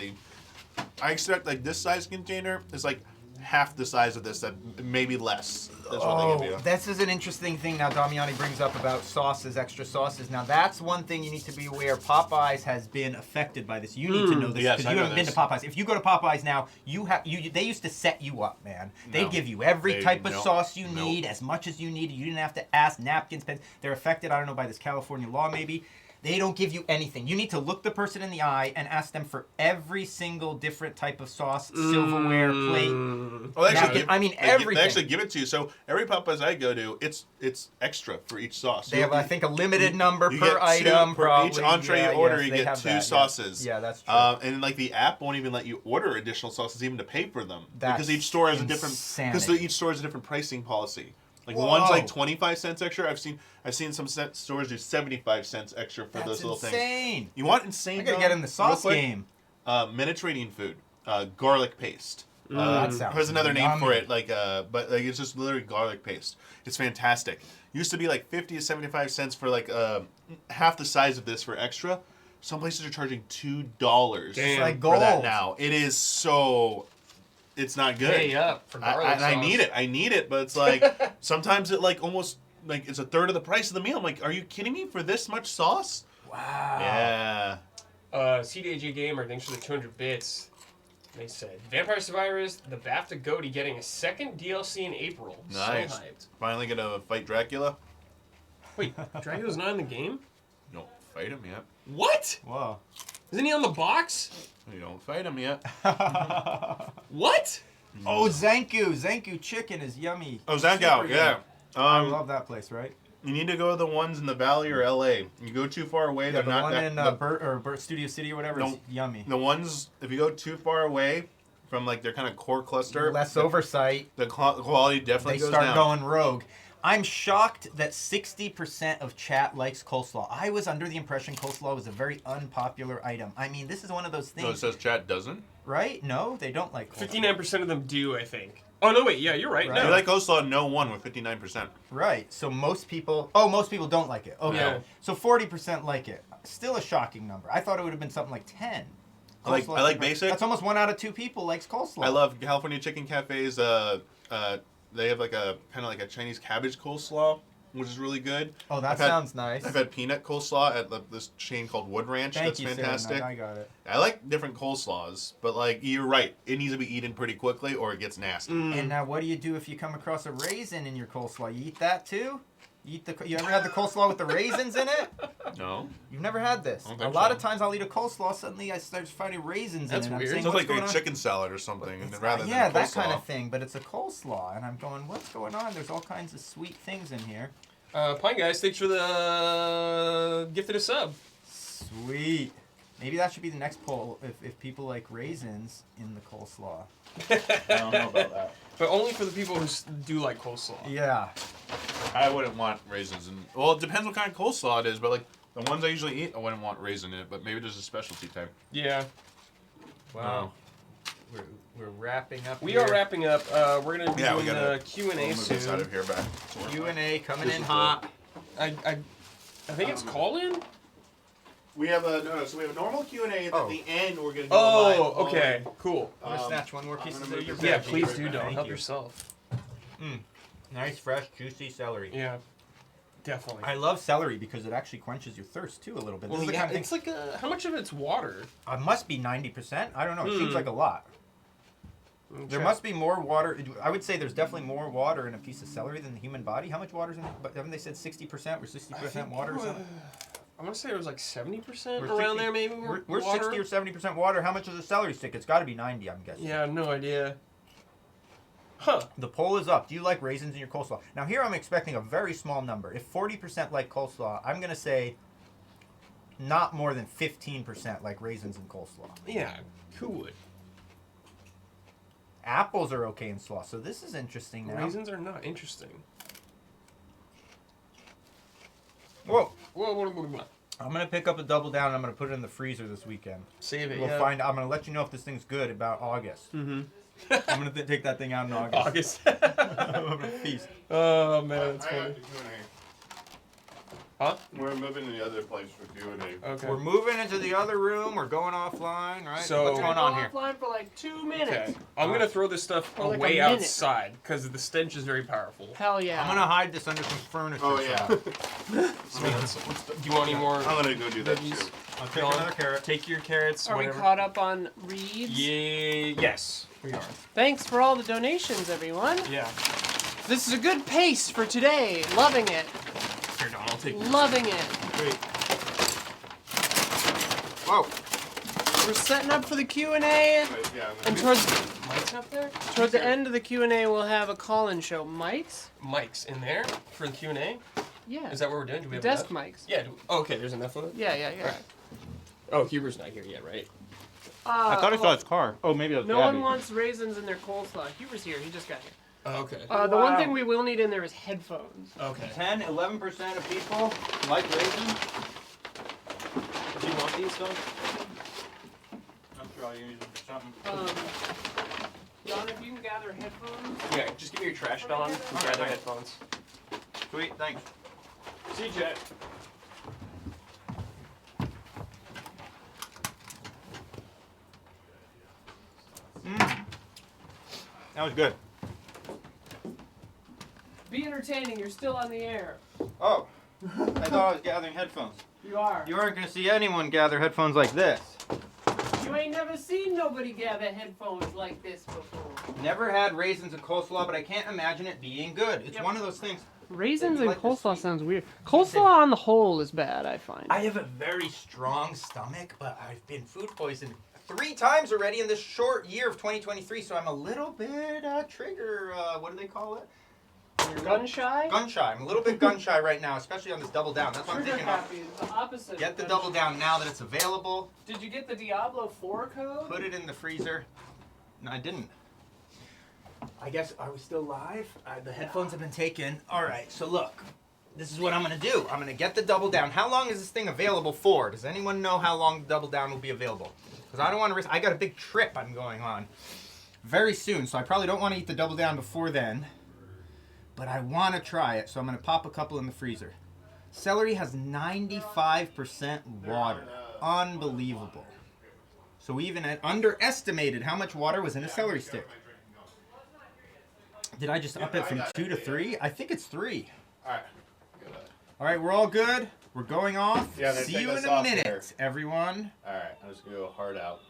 Speaker 3: I expect like this size container is like half the size of this, that maybe less. That's what they give you.
Speaker 5: This is an interesting thing now Damiani brings up about sauces, extra sauces. Now that's one thing you need to be aware. Popeyes has been affected by this. You need to know this
Speaker 3: Yes,
Speaker 5: because
Speaker 3: I
Speaker 5: you
Speaker 3: know
Speaker 5: haven't been to
Speaker 3: this.
Speaker 5: Popeyes. If you go to Popeyes now, they used to set you up, man. They
Speaker 3: No.
Speaker 5: give you every
Speaker 3: They-
Speaker 5: type of
Speaker 3: no.
Speaker 5: sauce you
Speaker 3: Nope.
Speaker 5: need, as much as you need. You didn't have to ask. Napkins, pens. They're affected, I don't know, by this California law maybe. They don't give you anything. You need to look the person in the eye and ask them for every single different type of sauce, silverware, plate.
Speaker 3: Oh, they
Speaker 5: Napkin. I mean, everything.
Speaker 3: They actually give it to you. So every Popeyes I go to, it's extra for each sauce.
Speaker 5: They have, I think, a limited number
Speaker 3: You
Speaker 5: per
Speaker 3: get two
Speaker 5: item.
Speaker 3: for
Speaker 5: probably.
Speaker 3: each entree you order.
Speaker 5: yes,
Speaker 3: You
Speaker 5: they
Speaker 3: get
Speaker 5: have
Speaker 3: 2
Speaker 5: that, yeah.
Speaker 3: sauces.
Speaker 5: Yeah, that's true.
Speaker 3: And like the app won't even let you order additional sauces even to pay for them
Speaker 5: That's
Speaker 3: because each store has a different
Speaker 5: insanity.
Speaker 3: each store has a different pricing policy. Like
Speaker 5: Whoa.
Speaker 3: one's like 25 cents extra. I've seen some stores do 75 cents extra for
Speaker 5: That's
Speaker 3: those little things.
Speaker 5: insane.
Speaker 3: You want insane?
Speaker 5: I gotta
Speaker 3: though?
Speaker 5: get in the sauce
Speaker 3: Real quick?
Speaker 5: game.
Speaker 3: Mediterranean food, garlic paste.
Speaker 5: That sounds
Speaker 3: There's another name for
Speaker 5: yummy.
Speaker 3: it, but like it's just literally garlic paste. It's fantastic. Used to be like 50 to 75 cents for like half the size of this for extra. Some places are charging $2
Speaker 1: Damn.
Speaker 5: like
Speaker 3: for that
Speaker 5: gold.
Speaker 3: now. It is so. It's not good.
Speaker 1: Pay up for garlic
Speaker 3: I
Speaker 1: sauce.
Speaker 3: need it. I need it, but it's like sometimes it like almost like it's a third of the price of the meal. I'm like, are you kidding me for this much sauce?
Speaker 5: Wow.
Speaker 3: Yeah.
Speaker 1: CDAG Gamer, thanks for the 200 bits. They said, Vampire Survivors, the BAFTA Goatee getting a second DLC in April.
Speaker 3: Nice.
Speaker 1: So hyped.
Speaker 3: Finally gonna fight Dracula.
Speaker 1: Wait, Dracula's not in the game?
Speaker 3: Don't fight him yet.
Speaker 1: What?
Speaker 5: Whoa.
Speaker 1: Isn't he on the box?
Speaker 3: You don't fight him yet.
Speaker 1: What?
Speaker 5: Oh, Zanku. Zanku chicken is yummy.
Speaker 3: Oh, Zankow,
Speaker 5: Super
Speaker 3: yeah.
Speaker 5: yummy. I love that place, right?
Speaker 3: You need to go to the ones in the Valley or LA. You go too far away,
Speaker 5: Yeah,
Speaker 3: they're
Speaker 5: the
Speaker 3: not
Speaker 5: one
Speaker 3: that.
Speaker 5: in Burt Studio City or whatever is yummy.
Speaker 3: The ones, if you go too far away from like their kind of core cluster,
Speaker 5: Less oversight.
Speaker 3: the quality definitely
Speaker 5: They
Speaker 3: goes
Speaker 5: start
Speaker 3: down.
Speaker 5: going rogue. I'm shocked that 60% of chat likes coleslaw. I was under the impression coleslaw was a very unpopular item. I mean, this is one of those things.
Speaker 3: So it says chat doesn't?
Speaker 5: Right? No, they don't like coleslaw.
Speaker 1: 59% of them do, I think. Oh, no, wait. Yeah, you're right.
Speaker 5: Right.
Speaker 1: No.
Speaker 3: You like coleslaw? No one with 59%.
Speaker 5: Right. So most people... Oh, most people don't like it. Okay.
Speaker 1: Yeah.
Speaker 5: So 40% like it. Still a shocking number. I thought it would have been something like 10.
Speaker 3: I like
Speaker 5: Coleslaw-
Speaker 3: basic.
Speaker 5: That's almost 1 out of 2 people likes coleslaw.
Speaker 3: I love California Chicken Cafe's. They have like a kind of like a Chinese cabbage coleslaw, which is really good.
Speaker 5: Oh, that
Speaker 3: I've had-
Speaker 5: sounds nice.
Speaker 3: I've had peanut coleslaw at this chain called Wood Ranch.
Speaker 5: Thank
Speaker 3: That's
Speaker 5: you,
Speaker 3: fantastic.
Speaker 5: Sarah. I got it.
Speaker 3: I like different coleslaws, but like you're right, it needs to be eaten pretty quickly or it gets nasty.
Speaker 5: And now, what do you do if you come across a raisin in your coleslaw? You eat that too? You ever had the coleslaw with the raisins in it?
Speaker 3: No,
Speaker 5: You've never had this.
Speaker 3: I don't
Speaker 5: A
Speaker 3: think
Speaker 5: lot
Speaker 3: so.
Speaker 5: of times I'll eat a coleslaw, suddenly I start finding raisins
Speaker 1: That's
Speaker 5: in it.
Speaker 1: weird.
Speaker 5: I'm saying,
Speaker 3: sounds
Speaker 5: what's
Speaker 3: like
Speaker 5: going
Speaker 3: a
Speaker 5: on?
Speaker 3: chicken salad or something, rather than
Speaker 5: Yeah,
Speaker 3: a
Speaker 5: that
Speaker 3: coleslaw.
Speaker 5: kind of thing, but it's a coleslaw, and I'm going, what's going on? There's all kinds of sweet things in here.
Speaker 1: Pine Guys, thanks for the gifted a sub.
Speaker 5: Sweet. Maybe that should be the next poll, if people like raisins in the coleslaw.
Speaker 3: I don't know about that.
Speaker 1: But only for the people who do like coleslaw.
Speaker 5: Yeah.
Speaker 3: I wouldn't want raisins in. Well, it depends what kind of coleslaw it is, but like the ones I usually eat, I wouldn't want raisin in it. But maybe there's a specialty type.
Speaker 1: Yeah.
Speaker 5: Wow. We're wrapping up
Speaker 1: We
Speaker 5: here.
Speaker 1: are wrapping up. We're going to be
Speaker 3: Yeah, we
Speaker 1: doing
Speaker 3: gotta
Speaker 1: the Q&A
Speaker 3: move this out
Speaker 1: soon.
Speaker 3: of here back.
Speaker 5: Q&A coming
Speaker 3: This
Speaker 5: in
Speaker 3: is
Speaker 5: hot.
Speaker 1: I think it's call-in?
Speaker 3: We have a so we have a normal Q and A, and
Speaker 5: Oh.
Speaker 3: at the end we're gonna.
Speaker 1: Oh, okay. Cool.
Speaker 5: I'm going to snatch one more piece
Speaker 3: I'm
Speaker 5: of
Speaker 3: gonna
Speaker 5: your
Speaker 3: move
Speaker 1: Yeah,
Speaker 3: this
Speaker 5: veggie.
Speaker 1: please do, Don.
Speaker 5: Thank
Speaker 1: Help
Speaker 5: you.
Speaker 1: yourself.
Speaker 5: Nice, fresh, juicy celery.
Speaker 1: Yeah. Definitely.
Speaker 5: I love celery because it actually quenches your thirst too a little bit.
Speaker 1: Well,
Speaker 5: This is the
Speaker 1: yeah,
Speaker 5: kind of
Speaker 1: it's
Speaker 5: thing,
Speaker 1: like a... How much of it's water?
Speaker 5: it must be 90%. I don't know. It seems
Speaker 1: Hmm.
Speaker 5: like a lot. There
Speaker 1: Check.
Speaker 5: must be more water. I would say there's definitely more water in a piece of celery than the human body. How much water is in it? But haven't they said 60% or 60% water or something?
Speaker 1: I want to say it was like 70%
Speaker 5: We're
Speaker 1: around
Speaker 5: 60
Speaker 1: there, maybe.
Speaker 5: We're
Speaker 1: water.
Speaker 5: 60 or 70% water. How much is a celery stick? It's got to be 90, I'm guessing.
Speaker 1: Yeah, no idea. Huh.
Speaker 5: The poll is up. Do you like raisins in your coleslaw? Now here I'm expecting a very small number. If 40% like coleslaw, I'm going to say not more than 15% like raisins in coleslaw.
Speaker 1: Yeah, who would?
Speaker 5: Apples are okay in slaw, so this is interesting now.
Speaker 1: Raisins are not interesting.
Speaker 5: Whoa.
Speaker 1: Whoa.
Speaker 5: I'm going to pick up a double down and I'm going to put it in the freezer this weekend.
Speaker 1: Save it,
Speaker 5: We'll
Speaker 1: yeah.
Speaker 5: find. I'm going to let you know if this thing's good about August.
Speaker 1: Mm-hmm.
Speaker 5: I'm going to take that thing out in August. I'm going to feast.
Speaker 1: Oh, man, that's funny. Huh?
Speaker 3: We're moving to the other place for Q and A.
Speaker 1: Okay.
Speaker 5: We're moving into the other room. We're going offline, right?
Speaker 1: So-
Speaker 5: What's going on here?
Speaker 2: Offline for like 2 minutes.
Speaker 1: Okay. I'm going to throw this stuff
Speaker 2: For like a
Speaker 1: way
Speaker 2: minute.
Speaker 1: outside because the stench is very powerful.
Speaker 2: Hell yeah.
Speaker 5: I'm going to hide this under some furniture.
Speaker 3: Oh yeah.
Speaker 1: So do you want any more?
Speaker 3: I'm gonna go do that
Speaker 1: veggies?
Speaker 3: too.
Speaker 5: I'll take
Speaker 1: Don,
Speaker 5: another carrot.
Speaker 1: Take your carrots,
Speaker 2: Are we
Speaker 1: whatever.
Speaker 2: caught up on reads?
Speaker 1: Yeah, yes, we are.
Speaker 2: Thanks for all the donations, everyone.
Speaker 1: Yeah.
Speaker 2: This is a good pace for today. Loving it.
Speaker 1: Here, Don, I'll take
Speaker 2: Loving it.
Speaker 1: Great.
Speaker 5: Whoa.
Speaker 2: We're setting up for the Q&A.
Speaker 3: Yeah.
Speaker 2: And towards
Speaker 1: Mike's up there?
Speaker 2: the end of the Q&A, we'll have a call-in show. Mics?
Speaker 1: Mike's in there for the Q&A?
Speaker 2: Yeah.
Speaker 1: Is that what we're doing? Do we have
Speaker 2: Desk
Speaker 1: enough?
Speaker 2: mics.
Speaker 1: Yeah. Oh, okay, there's enough of it?
Speaker 2: Yeah.
Speaker 1: Oh, Huber's not here yet, right?
Speaker 5: his car. Oh, maybe it was
Speaker 2: No one wants raisins in their coleslaw. Huber's here. He just got here.
Speaker 1: Oh, okay.
Speaker 2: The one thing we will need in there is headphones.
Speaker 1: Okay.
Speaker 5: 11% of people like raisins.
Speaker 1: Do you want these, Don?
Speaker 5: I'm sure I'll use them for something.
Speaker 2: John, if you can gather headphones.
Speaker 1: Yeah, just give me your trash, Don.
Speaker 2: Okay.
Speaker 1: Grab the
Speaker 5: Alright.
Speaker 1: headphones.
Speaker 5: Sweet, thanks.
Speaker 1: See you, Jet.
Speaker 5: That was good.
Speaker 2: Be entertaining. You're still on the air.
Speaker 5: Oh, I thought I was gathering headphones.
Speaker 2: You are.
Speaker 5: You aren't going to see anyone gather headphones like this.
Speaker 2: You ain't never seen nobody gather headphones like this before.
Speaker 5: Never had raisins and coleslaw, but I can't imagine it being good. It's
Speaker 2: Yep.
Speaker 5: one of those things.
Speaker 2: Raisins
Speaker 5: You
Speaker 2: and
Speaker 5: like the
Speaker 2: coleslaw
Speaker 5: sweet-
Speaker 2: sounds weird. Coleslaw on the whole is bad, I find.
Speaker 5: I have a very strong stomach, but I've been food poisoned 3 times already in this short year of 2023, so I'm a little bit trigger, what do they call it?
Speaker 2: You're gun shy?
Speaker 5: Gun shy. I'm a little bit gun shy right now, especially on this double down. That's what I'm
Speaker 2: Trigger
Speaker 5: thinking of.
Speaker 2: happy is the opposite.
Speaker 5: Get
Speaker 2: of
Speaker 5: the
Speaker 2: gun
Speaker 5: double
Speaker 2: shy.
Speaker 5: down now that it's available.
Speaker 2: Did you get the Diablo 4 code?
Speaker 5: Put it in the freezer. No, I didn't. I guess, are we still live? The headphones have been taken. All right, so look. This is what I'm going to do. I'm going to get the double down. How long is this thing available for? Does anyone know how long the double down will be available? Because I don't want to risk... I got a big trip I'm going on very soon, so I probably don't want to eat the double down before then. But I want to try it, so I'm going to pop a couple in the freezer. Celery has 95% water. Unbelievable. So we even underestimated how much water was in a celery stick. Did I just up it from 2 to 3? I think it's 3.
Speaker 3: All right.
Speaker 5: All right, we're all good. We're going off.
Speaker 3: Yeah,
Speaker 5: See you in a minute, everyone.
Speaker 3: All right, I'm just gonna go hard out.